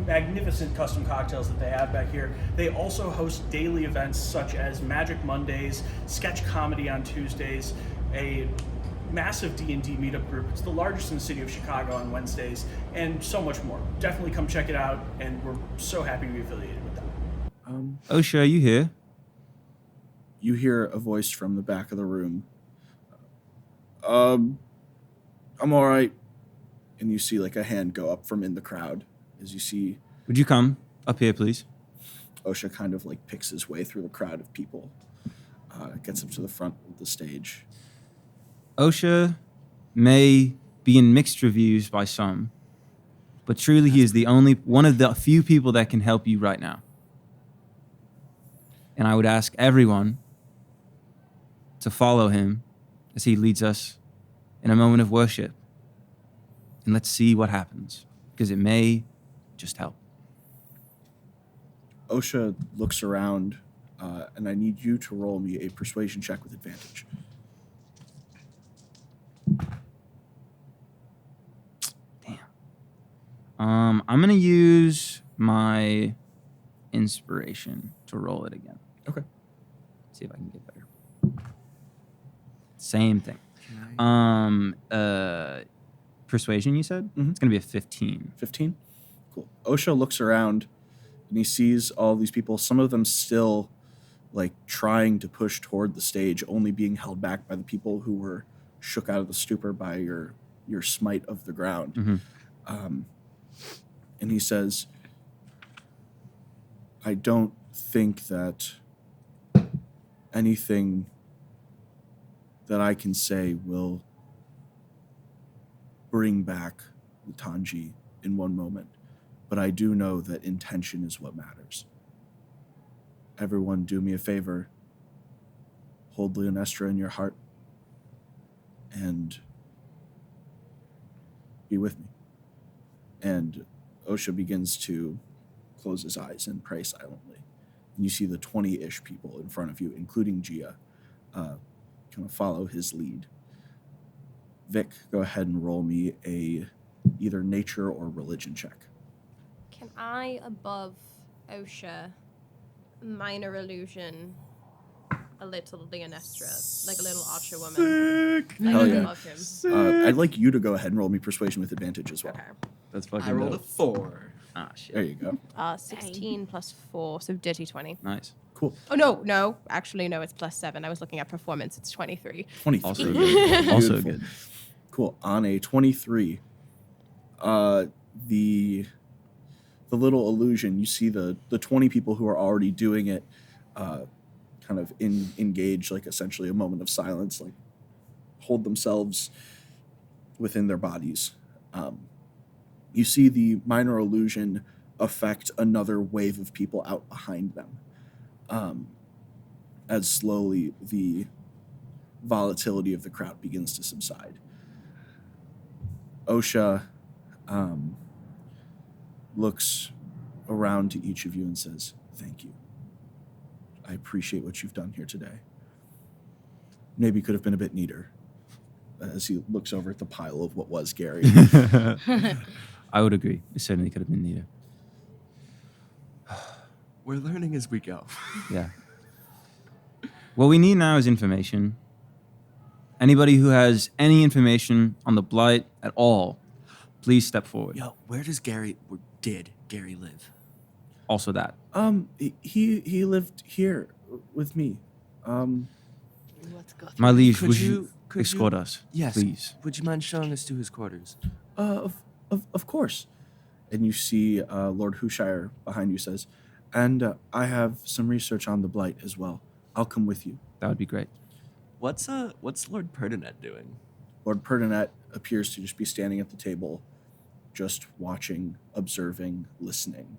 magnificent custom cocktails that they have back here, they also host daily events such as Magic Mondays, sketch comedy on Tuesdays, a massive D&D meetup group. It's the largest in the city of Chicago on Wednesdays, and so much more. Definitely come check it out, and we're so happy to be affiliated with them. Osha, are you here? You hear a voice from the back of the room. I'm all right. And you see like a hand go up from in the crowd as you see Would you come up here, please? Osha kind of like picks his way through the crowd of people, gets up to the front of the stage. Osha may be in mixed reviews by some, but truly he is the only one of the few people that can help you right now. And I would ask everyone to follow him as he leads us in a moment of worship. And let's see what happens, because it may just help. Osha looks around, and I need you to roll me a persuasion check with advantage. Damn. I'm going to use my inspiration to roll it again. Okay. See if I can get better. Same thing. Persuasion, you said? Mhm. It's going to be a 15. 15? Cool. Osha looks around and he sees all these people, some of them still like trying to push toward the stage, only being held back by the people who were shook out of the stupor by your smite of the ground. Mm-hmm. And he says, I don't think that anything that I can say will bring back the Tanji in one moment, but I do know that intention is what matters. Everyone, do me a favor. Hold Leonestra in your heart and be with me. And Osha begins to close his eyes and pray silently. And you see the 20-ish people in front of you, including Gia, kind of follow his lead. Vic, go ahead and roll me a either nature or religion check. Can I, above Osha, minor illusion a little Leonestra, like a little archer woman? Like Hell yeah. above him. I'd like you to go ahead and roll me persuasion with advantage as well. Okay. That's fucking I rolled a dope. 4. Ah, shit. There you go. 16 plus 4, so dirty 20. Nice. Cool. Oh, no. Actually, no, it's plus 7. I was looking at performance. It's 23. 23. Also good. Also Beautiful. good. Cool. On a 23, the little illusion, you see the 20 people who are already doing it kind of engage, like essentially a moment of silence, like hold themselves within their bodies. You see the minor illusion affect another wave of people out behind them, as slowly the volatility of the crowd begins to subside. Osha looks around to each of you and says, thank you. I appreciate what you've done here today. Maybe could have been a bit neater, as he looks over at the pile of what was Gary. I would agree. It certainly could have been neater. We're learning as we go. Yeah. What we need now is information. Anybody who has any information on the blight at all, please step forward. Yo, did Gary live? Also that. He lived here with me. Let's go. My liege, Could would you- you could escort you- us? Yes. Please. Would you mind showing us to his quarters? Of course. And you see Lord Hushire behind you says, and I have some research on the blight as well. I'll come with you. That would be great. What's Lord Pertinet doing? Lord Pertinet appears to just be standing at the table, just watching, observing, listening.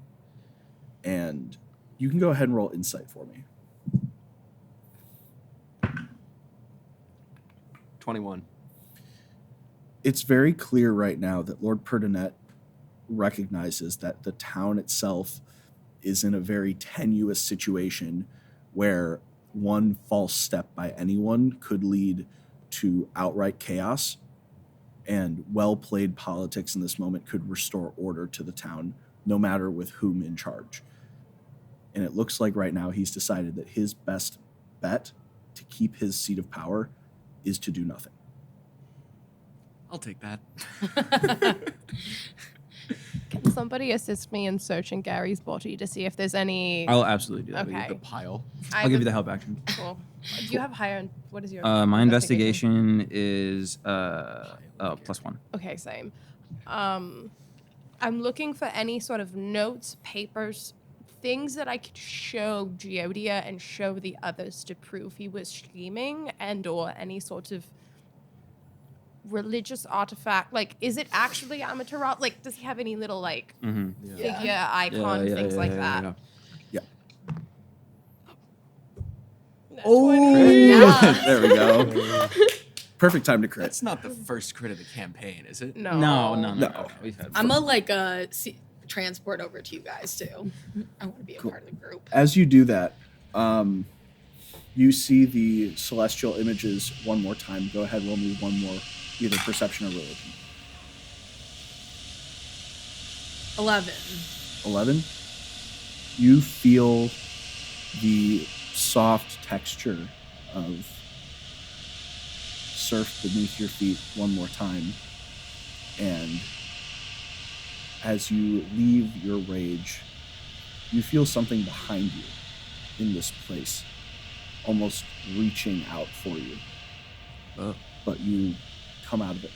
And you can go ahead and roll insight for me. 21. It's very clear right now that Lord Pertinet recognizes that the town itself is in a very tenuous situation where one false step by anyone could lead to outright chaos, and well-played politics in this moment could restore order to the town, no matter with whom in charge. And it looks like right now he's decided that his best bet to keep his seat of power is to do nothing. I'll take that. Can somebody assist me in searching Gary's body to see if there's any? I'll absolutely do that. Okay. The pile. I'll give you the help action. Cool. Do you have higher? What is your? My investigation is +1. Okay, same. I'm looking for any sort of notes, papers, things that I could show Yehuda and show the others to prove he was scheming, and/or any sort of religious artifact. Like, is it actually Amaterasu? Like, does he have any little like figure, icon, things like that? Yeah. Oh, There we go. Perfect time to crit. That's not the first crit of the campaign, is it? no. No. We've had I'm gonna transport over to you guys too. I want to be a part of the group. As you do that, you see the celestial images one more time. Go ahead, roll me one more, either perception or religion. 11. 11. You feel the soft texture of surf beneath your feet one more time, and as you leave your rage, you feel something behind you in this place, almost reaching out for you. But you come out of it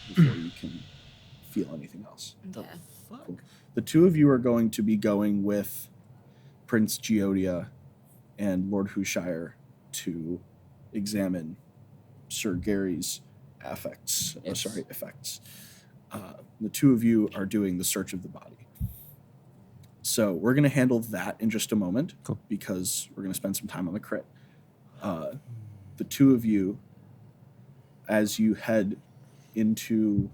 before you can feel anything else. Okay. Cool. The two of you are going to be going with Prince Yehuda and Lord Hushire to examine Sir Gary's effects. The two of you are doing the search of the body. So we're going to handle that in just a moment, Cool. because we're going to spend some time on the crit. The two of you, as you head into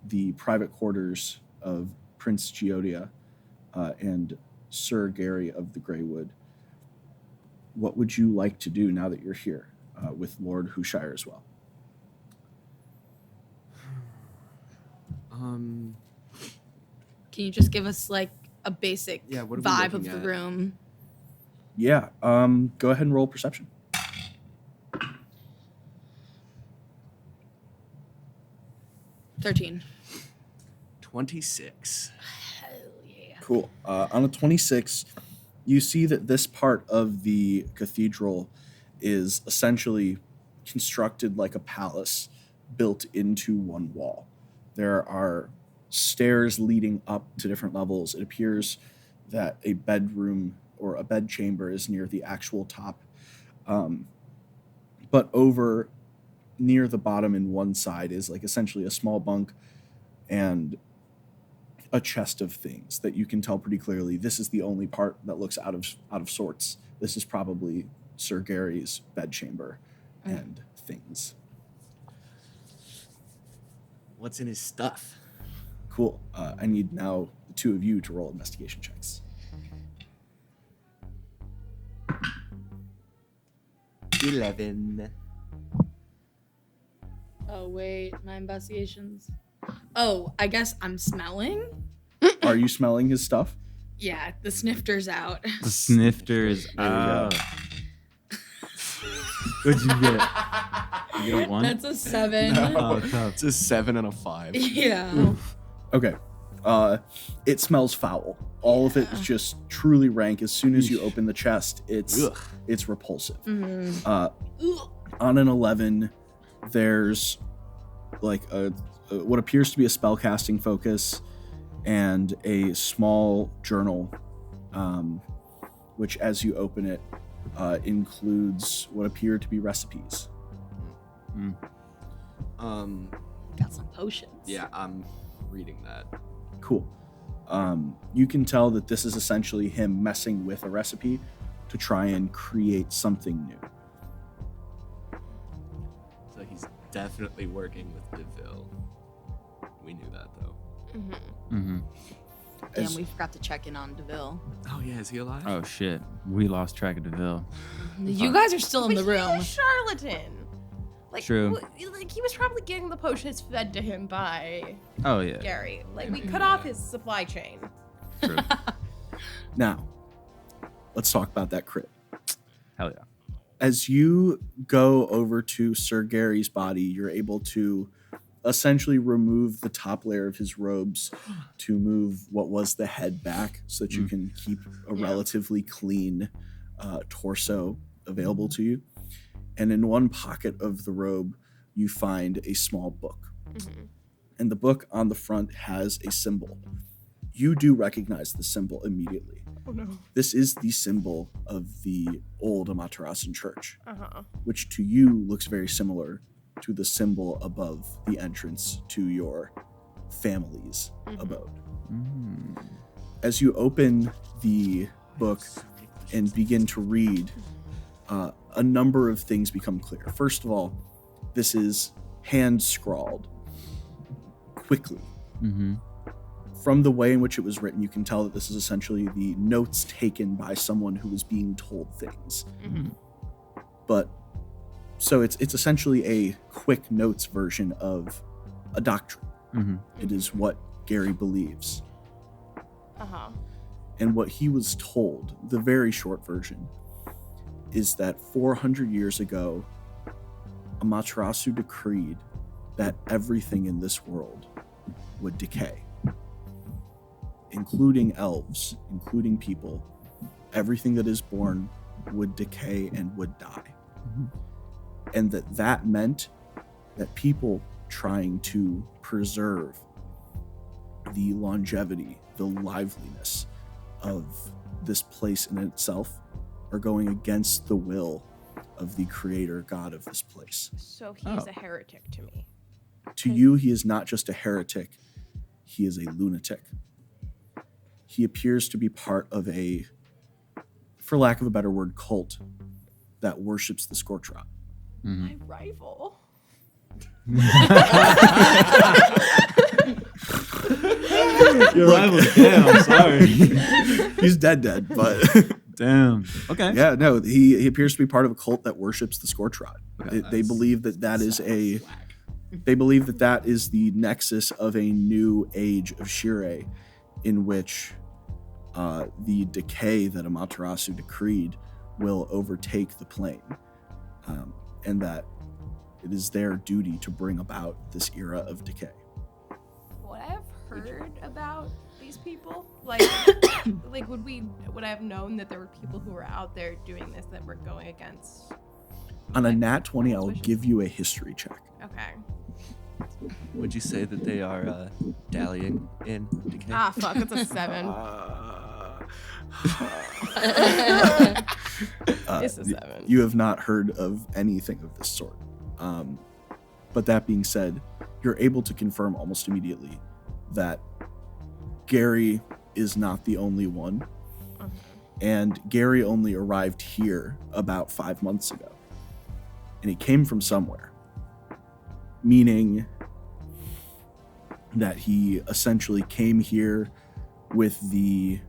the private quarters of Prince Yehuda and Sir Gary of the Greywood, what would you like to do now that you're here with Lord Hushire as well? Can you just give us like a basic Yeah, what are we vibe of looking the at? room? Yeah, go ahead and roll perception. 13. 26. Hell yeah. Cool. On a 26, you see that this part of the cathedral is essentially constructed like a palace built into one wall. There are stairs leading up to different levels. It appears that a bedroom or a bed chamber is near the actual top. But over near the bottom in one side is like essentially a small bunk and a chest of things that you can tell pretty clearly. This is the only part that looks out of sorts. This is probably Sir Gary's bedchamber and things. What's in his stuff? Cool. I need now the two of you to roll investigation checks. 11. Oh, wait. My investigations. Oh, I guess I'm smelling? Are you smelling his stuff? Yeah, the snifter's out. The snifters. There you go. What'd you get? You get a 1? That's a 7. Oh, tough. It's a 7 and a 5. Yeah. Okay. It smells foul. All of it is just truly rank. As soon as you open the chest, it's repulsive. On an 11, there's like a what appears to be a spellcasting focus and a small journal, which as you open it includes what appear to be recipes. Got some potions. Yeah, I'm reading that. Cool. You can tell that this is essentially him messing with a recipe to try and create something new. So he's definitely working with DeVille. We knew that though. Damn, we forgot to check in on DeVille. Oh yeah, is he alive? Oh shit, we lost track of DeVille. You guys are still in the But room. he's a charlatan. Like, True. Like he was probably getting the potions fed to him by Oh yeah, Gary. Like we cut off his supply chain. true. Now, let's talk about that crit. Hell yeah. As you go over to Sir Gary's body, you're able to essentially remove the top layer of his robes to move what was the head back so that you can keep a relatively clean torso available to you. And in one pocket of the robe, you find a small book. And the book on the front has a symbol. You do recognize the symbol immediately. Oh no. This is the symbol of the old Amaterasu church, Uh-huh. which to you looks very similar to the symbol above the entrance to your family's abode. As you open the book and begin to read, a number of things become clear. First of all, this is hand scrawled quickly. From the way in which it was written, you can tell that this is essentially the notes taken by someone who was being told things. But so it's essentially a quick notes version of a doctrine. It is what Gary believes. Uh-huh. And what he was told, the very short version, is that 400 years ago, Amaterasu decreed that everything in this world would decay, including elves, including people. Everything that is born would decay and would die. And that meant that people trying to preserve the longevity, the liveliness of this place in itself are going against the will of the creator god of this place. So he's a heretic to me. To you, he is not just a heretic, he is a lunatic. He appears to be part of a, for lack of a better word, cult that worships the Scorch Rot. My rival. Your rival. Damn, sorry. He's dead, but Damn. Okay. yeah, no, he appears to be part of a cult that worships the Scorch Rot. They believe that is they believe that is the nexus of a new age of Shire, in which the decay that Amaterasu decreed will overtake the plane, and that it is their duty to bring about this era of decay. Would I have heard about these people? Like, like would I have known that there were people who were out there doing this that were going against? On a nat 20, I will Suspicious. give you a history check. Okay. Would you say that they are dallying in Decay? Ah, fuck, it's a 7. It's a 7. You have not heard of anything of this sort. But that being said, you're able to confirm almost immediately that Gary is not the only one. And Gary only arrived here about 5 months ago. And he came from somewhere. Meaning that he essentially came here with the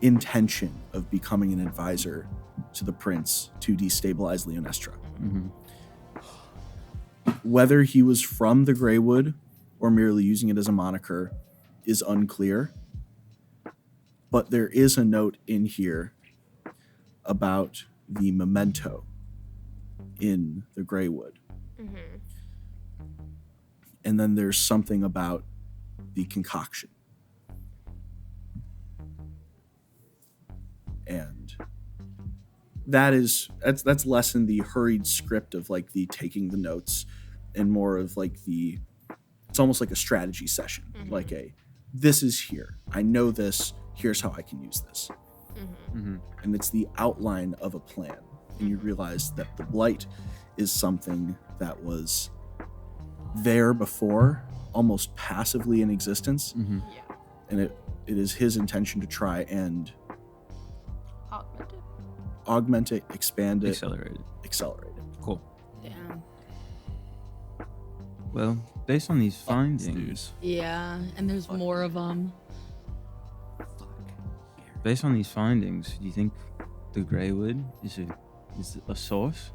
intention of becoming an advisor to the prince to destabilize Leonestra. Whether he was from the Greywood or merely using it as a moniker is unclear. But there is a note in here about the memento in the Greywood. And then there's something about the concoction. And that's less in the hurried script of like the taking the notes and more of like it's almost like a strategy session. Like this is here. I know this. Here's how I can use this. And it's the outline of a plan. And you realize that the blight is something that was there before, almost passively in existence. And it is his intention to try and augment it, expand it, accelerate it. Cool. Damn. Well, based on these findings, Yeah, and there's more of them. do you think the Greywood is a source?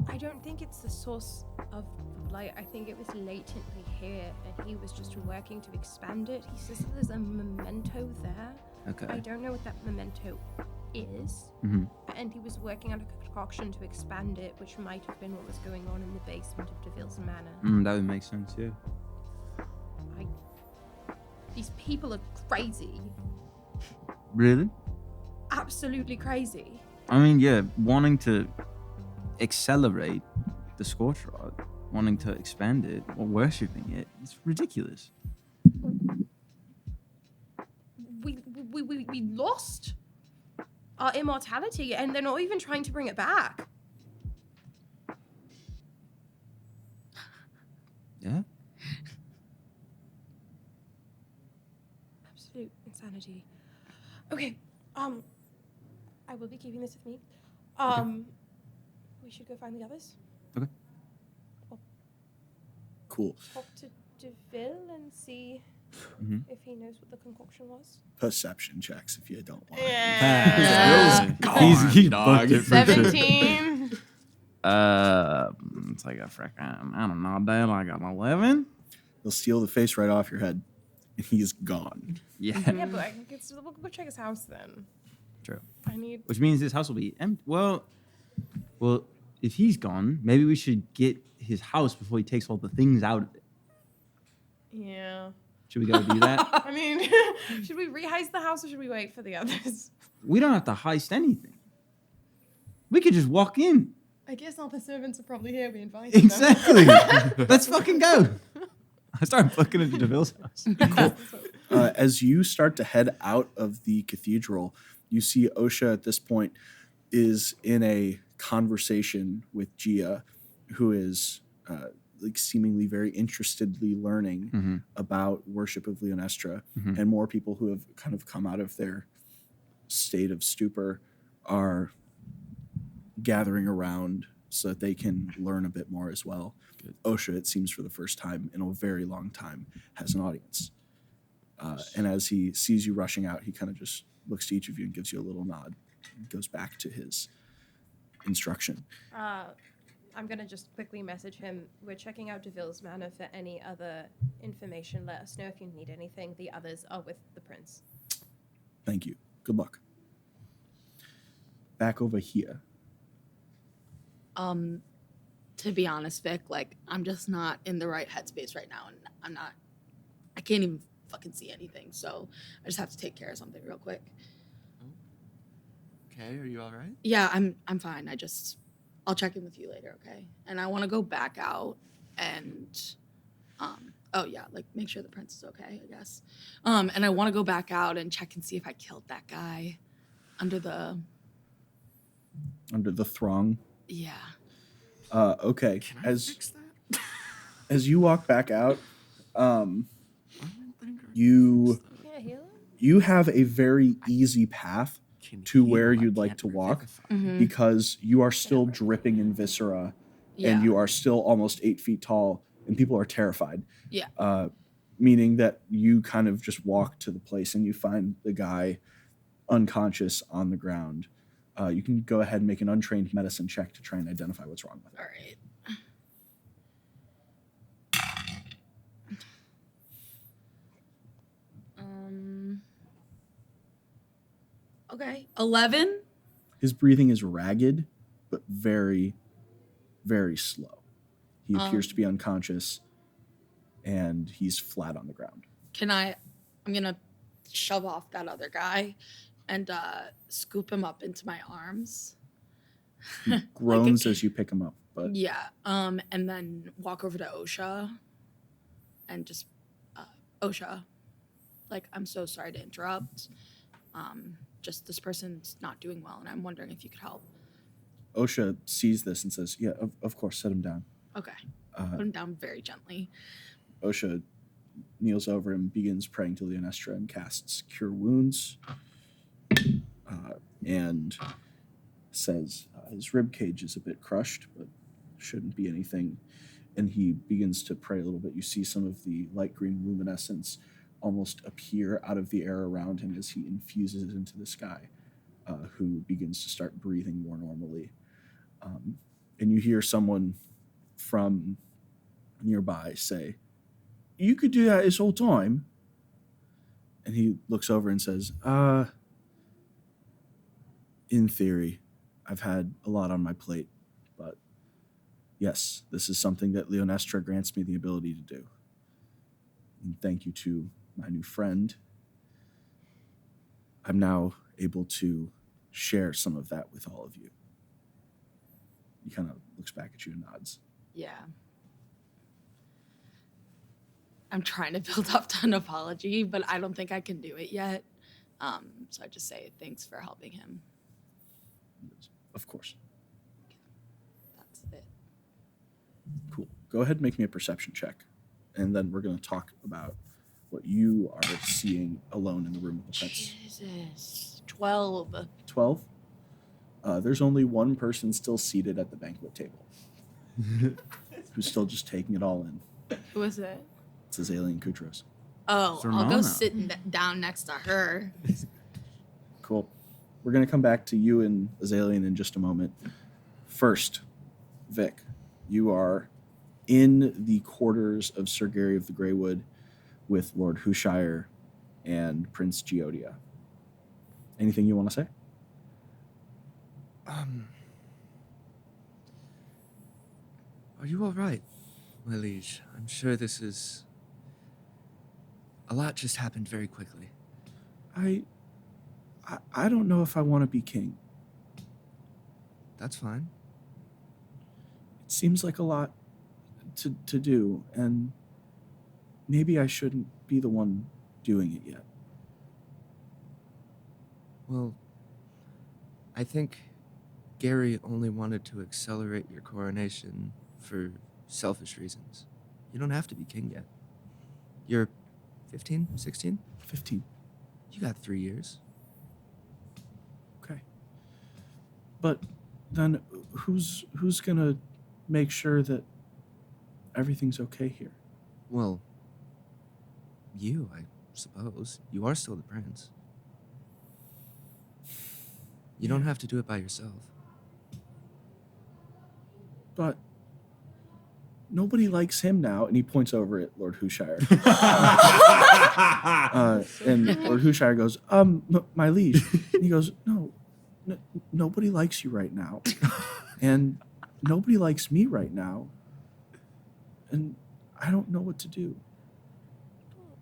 I don't think it's the source of the blight. I think it was latently here, and he was just working to expand it. He says that there's a memento there. Okay. I don't know what that memento is, and he was working on a concoction to expand it, which might have been what was going on in the basement of DeVille's Manor. That would make sense, yeah. These people are crazy. Really? Absolutely crazy. I mean, yeah, wanting to accelerate the Scorch Rod, wanting to expand it, or worshipping it, it's ridiculous. We lost our immortality, and they're not even trying to bring it back. Yeah? Absolute insanity. Okay, I will be keeping this with me. We should go find the others. Okay. Cool. Talk to DeVille and see if he knows what the concoction was. Perception checks if you don't want. He's booked it for sure. 17. It's like a frickin', I don't know, Dale, I got an 11? He'll steal the face right off your head, and he's gone. Yeah. Yeah, but I guess we'll go check his house then. True. I need. Which means this house will be empty. Well, if he's gone, maybe we should get his house before he takes all the things out of it. Yeah. Should we go do that? I mean, should we reheist the house or should we wait for the others? We don't have to heist anything. We could just walk in. I guess all the servants are probably here. We invited Exactly. Let's fucking go. I start booking into DeVille's house. As you start to head out of the cathedral, you see Osha at this point is in a conversation with Gia, who is like seemingly very interestedly learning about worship of Leonestra, and more people who have kind of come out of their state of stupor are gathering around so that they can learn a bit more as well. Good. Osha, it seems for the first time in a very long time, has an audience. And as he sees you rushing out, he kind of just looks to each of you and gives you a little nod and goes back to his instruction. I'm going to just quickly message him. We're checking out DeVille's Manor for any other information. Let us know if you need anything. The others are with the prince. Thank you. Good luck. Back over here. To be honest, Vic, like, I'm just not in the right headspace right now, and I can't even fucking see anything, so I just have to take care of something real quick. Okay, are you all right? Yeah, I'm fine. I'll check in with you later, okay? And I want to go back out and, like make sure the prince is okay, I guess. And I want to go back out and check and see if I killed that guy under the throng. Yeah. Okay. Can I fix that? As you walk back out, you have a very easy path to where you'd like to walk because you are still dripping in viscera and you are still almost 8 feet tall and people are terrified. Yeah. Meaning that you kind of just walk to the place and you find the guy unconscious on the ground. You can go ahead and make an untrained medicine check to try and identify what's wrong with it. All right. Okay. 11. His breathing is ragged, but very, very slow. He appears to be unconscious, and he's flat on the ground. I'm going to shove off that other guy and scoop him up into my arms. He groans as you pick him up. But Yeah. And then walk over to Osha and just, Osha, like, I'm so sorry to interrupt. Just this person's not doing well, and I'm wondering if you could help. Osha sees this and says, yeah, of course, set him down. Okay. Put him down very gently. Osha kneels over and begins praying to Leonestra and casts Cure Wounds, and says his rib cage is a bit crushed, but shouldn't be anything. And he begins to pray a little bit. You see some of the light green luminescence almost appear out of the air around him as he infuses it into the sky, who begins to start breathing more normally. And you hear someone from nearby say, "You could do that this whole time." And he looks over and says, in theory, I've had a lot on my plate, but yes, this is something that Leonestra grants me the ability to do. And thank you to my new friend, I'm now able to share some of that with all of you. He kind of looks back at you and nods. Yeah. I'm trying to build up to an apology, but I don't think I can do it yet. So I just say thanks for helping him. Of course. That's it. Cool. Go ahead and make me a perception check, and then we're going to talk about what you are seeing alone in the room with the pets. Jesus. 12. 12. There's only one person still seated at the banquet table who's still just taking it all in. Who is it? It's Azalea Kutros. Oh, I'll go Ramona. sit down next to her. Cool. We're going to come back to you and Azalea in just a moment. First, Vic, you are in the quarters of Sir Gary of the Greywood with Lord Hushire and Prince Geodia. Anything you want to say? Are you all right, my liege? I'm sure this is... A lot just happened very quickly. I don't know if I want to be king. That's fine. It seems like a lot to do, and maybe I shouldn't be the one doing it yet. Well, I think Gary only wanted to accelerate your coronation for selfish reasons. You don't have to be king yet. You're 15, 16? 15. You got 3 years. Okay. But then who's gonna make sure that everything's okay here? Well, you, I suppose. You are still the prince. You don't have to do it by yourself. But nobody likes him now, and he points over at Lord Hushire. And Lord Hushire goes, my liege. And he goes, no, nobody likes you right now. And nobody likes me right now. And I don't know what to do.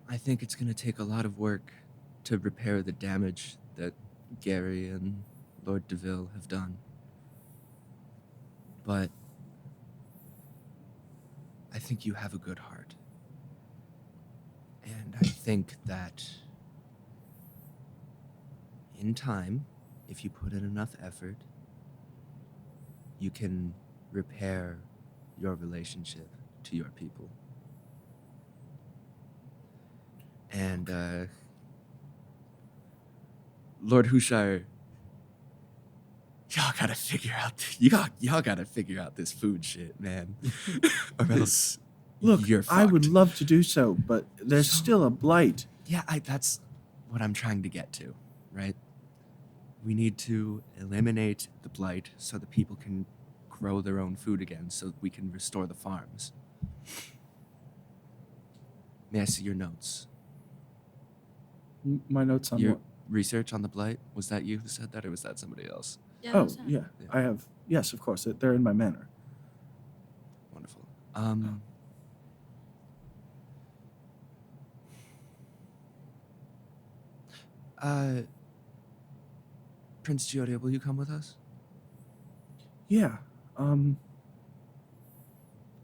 I think it's going to take a lot of work to repair the damage that Gary and Lord DeVille have done. But I think you have a good heart. And I think that in time, if you put in enough effort, you can repair your relationship to your people. And Lord Hushire, y'all gotta figure out this food shit, man. Or else Look, you're I would fucked. love to do so, but there's still a blight. Yeah, that's what I'm trying to get to, right? We need to eliminate the blight so the people can grow their own food again, so we can restore the farms. May I see your notes? My notes on Your what? research on the Blight? Was that you who said that, or was that somebody else? Yeah, Oh, that's it. yeah. I have. Yes, of course. They're in my manor. Wonderful. Prince Yehuda, will you come with us? Yeah.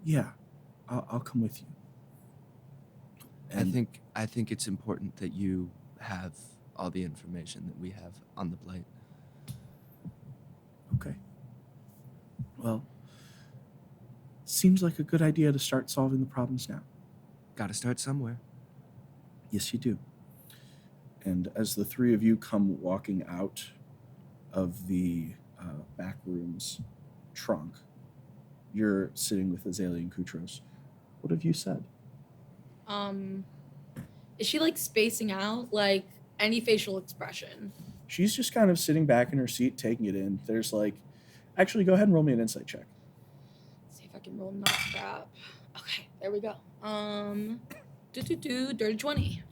Yeah. I'll come with you. And I think it's important that you have all the information that we have on the Blight. Okay. Well, seems like a good idea to start solving the problems now. Got to start somewhere. Yes, you do. And as the three of you come walking out of the back room's trunk, you're sitting with Azalea and Kutros. What have you said? Is she like spacing out? Like any facial expression? She's just kind of sitting back in her seat, taking it in. There's like, actually, go ahead and roll me an insight check. Let's see if I can roll not crap. Okay, there we go. Dirty 20.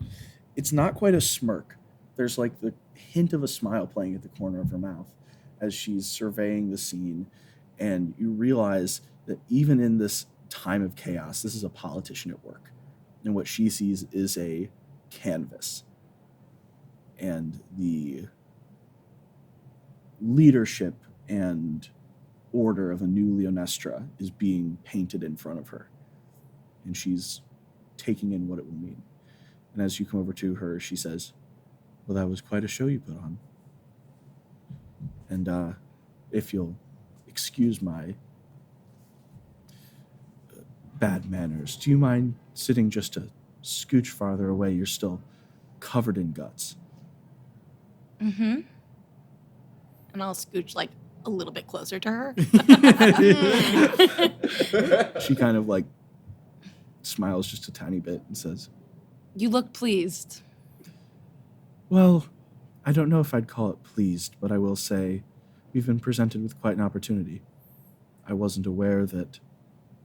It's not quite a smirk. There's like the hint of a smile playing at the corner of her mouth as she's surveying the scene. And you realize that even in this time of chaos, this is a politician at work. And what she sees is a canvas. And the leadership and order of a new Leonestra is being painted in front of her. And she's taking in what it will mean. And as you come over to her, she says, well, that was quite a show you put on. And if you'll excuse my bad manners, do you mind sitting just a scooch farther away? You're still covered in guts. Mm-hmm. And I'll scooch like a little bit closer to her. She kind of like smiles just a tiny bit and says, You look pleased. well, I don't know if I'd call it pleased, but I will say we've been presented with quite an opportunity. I wasn't aware that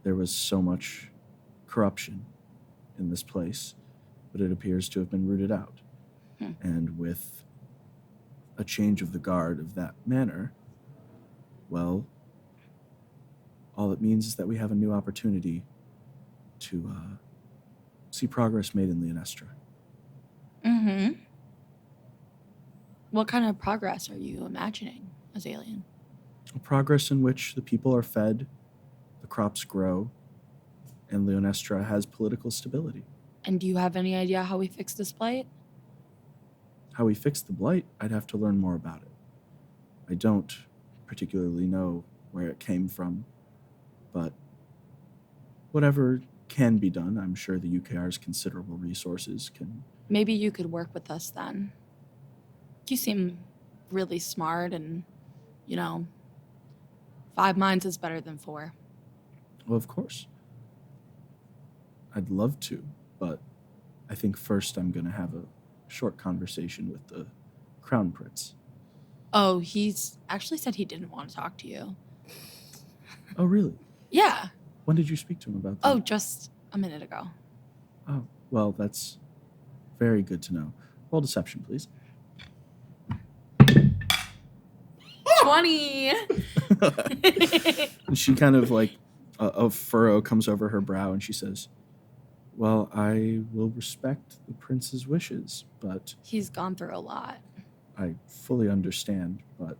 there was so much corruption in this place, but it appears to have been rooted out. And with a change of the guard of that manor, well, all it means is that we have a new opportunity to see progress made in Leonestra. Mm-hmm. What kind of progress are you imagining, Azalea? A progress in which the people are fed, the crops grow, and Leonestra has political stability. And do you have any idea how we fix this blight? How we fix the blight, I'd have to learn more about it. I don't particularly know where it came from, but whatever can be done, I'm sure the UKR's considerable resources can. Maybe you could work with us then. You seem really smart and, 5 minds is better than 4. Well, of course. I'd love to, but I think first I'm going to have a short conversation with the Crown Prince. Oh, he's actually said he didn't want to talk to you. Oh, really? Yeah. When did you speak to him about that? Oh, just a minute ago. Oh, well, that's very good to know. Roll deception, please. 20. And she kind of like, a furrow comes over her brow and she says, well, I will respect the prince's wishes, but He's gone through a lot. I fully understand, but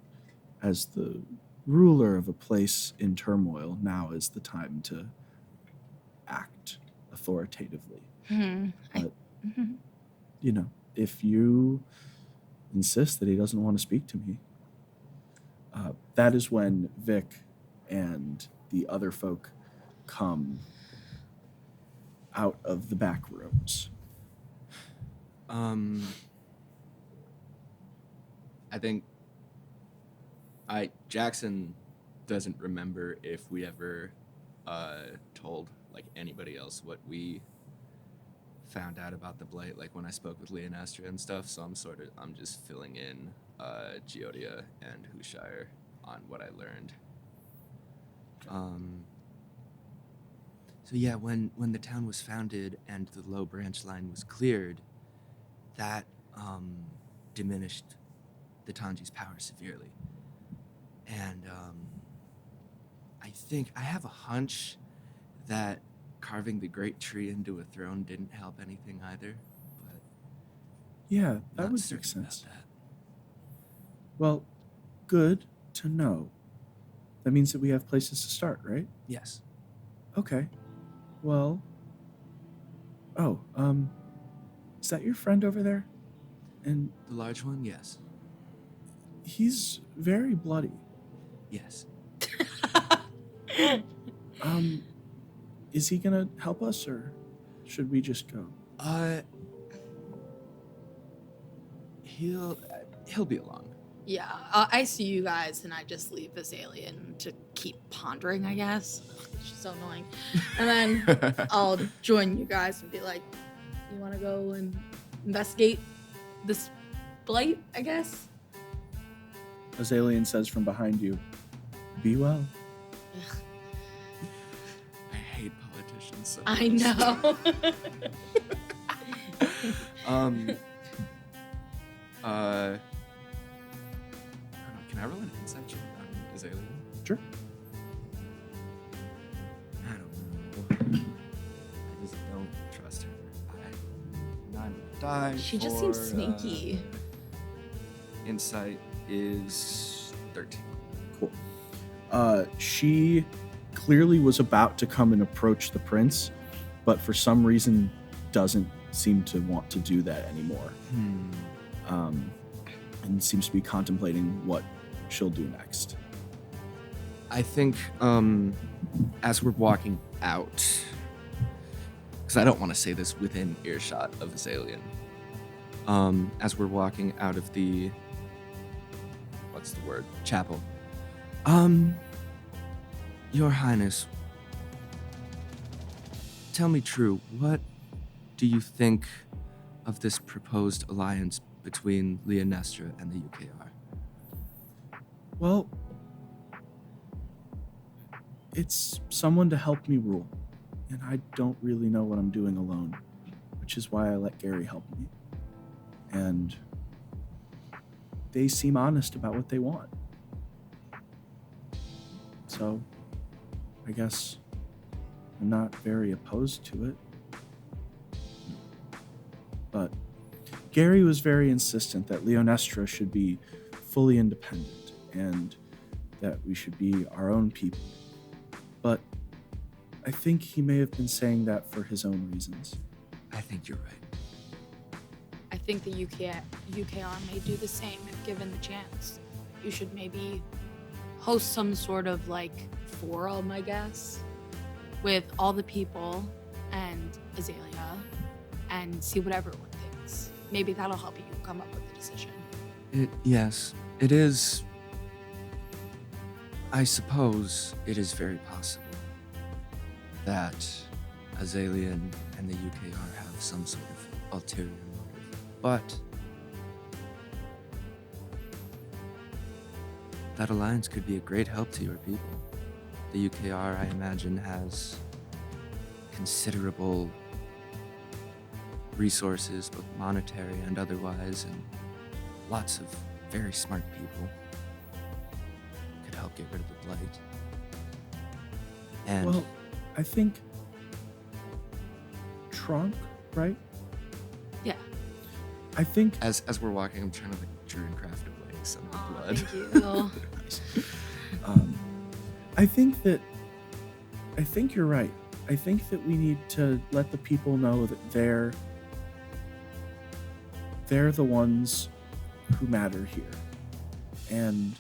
as the ruler of a place in turmoil, now is the time to act authoritatively. But, if you insist that he doesn't want to speak to me, that is when Vic and the other folk come out of the back rooms. I think Jackson doesn't remember if we ever told like anybody else what we found out about the blight, like when I spoke with Leonestra and stuff. So I'm just filling in Yehuda and Hushire on what I learned. So yeah, when the town was founded and the low branch line was cleared, that diminished the Tanji's power severely. And I have a hunch that carving the great tree into a throne didn't help anything either. But Yeah, not that would certain make sense. about that. Well, good to know. That means that we have places to start, right? Yes. Okay. Well. Oh, is that your friend over there? And The large one? Yes. he's very bloody. Yes. Is he gonna help us, or should we just go? He'll be along. Yeah, I see you guys, and I just leave this alien to keep pondering, I guess. She's so annoying. And then I'll join you guys and be like, you want to go and investigate this blight, I guess? Azalea says from behind you, "Be well." I hate politicians so I much. know. I don't know, can I roll an insight check on Azalea? Sure. I don't know. I just don't trust her. I'm not gonna die. She just seems for, sneaky. Insight is 13. Cool. She clearly was about to come and approach the prince, but for some reason doesn't seem to want to do that anymore. And seems to be contemplating what she'll do next. I think as we're walking out, because I don't want to say this within earshot of Azalea, as we're walking out of the, what's the word, chapel, Your Highness, tell me true, what do you think of this proposed alliance between Leonestra and the UKR? Well, it's someone to help me rule, and I don't really know what I'm doing alone, which is why I let Gary help me. And they seem honest about what they want. So, I guess I'm not very opposed to it. But Gary was very insistent that Leonestra should be fully independent and that we should be our own people. But I think he may have been saying that for his own reasons. I think you're right. I think the UKR may do the same if given the chance. You should maybe host some sort of forum, I guess, with all the people and Azalea and see what everyone thinks. Maybe that'll help you come up with a decision. Yes, it is. I suppose it is very possible that Azalea and the UKR have some sort of ulterior motive. But that alliance could be a great help to your people. The UKR, I imagine, has considerable resources, both monetary and otherwise, and lots of very smart people. Could help get rid of the blight. And Well, I think Tronc, right? Yeah. I think as we're walking, I'm trying to druid craft away some of the Oh, blood. thank you. I think you're right. I think that we need to let the people know that they're the ones who matter here. And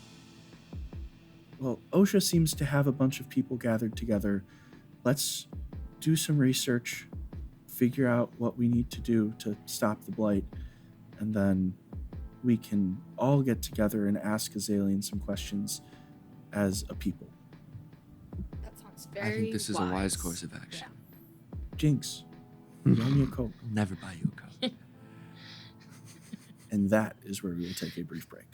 well, OSHA seems to have a bunch of people gathered together. Let's do some research, figure out what we need to do to stop the blight, and then we can all get together and ask Azalea some questions as a people. That sounds very I think this is a wise course of action. Jinx, buy me a Coke. I'll never buy you a Coke. And that is where we will take a brief break.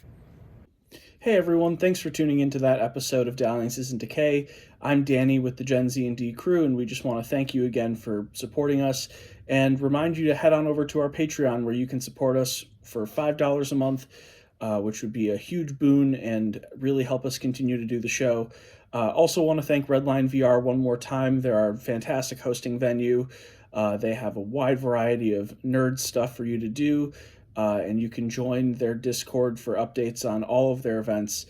Hey everyone, thanks for tuning into that episode of Dalliances and Decay. I'm Danny with the GenZ&D crew, and we just want to thank you again for supporting us. and remind you to head on over to our Patreon where you can support us for $5 a month, which would be a huge boon and really help us continue to do the show. Also want to thank Redline VR one more time. They're our fantastic hosting venue. They have a wide variety of nerd stuff for you to do, and you can join their Discord for updates on all of their events.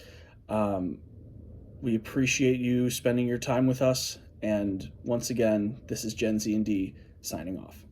We appreciate you spending your time with us, and once again, this is GenZ&D signing off.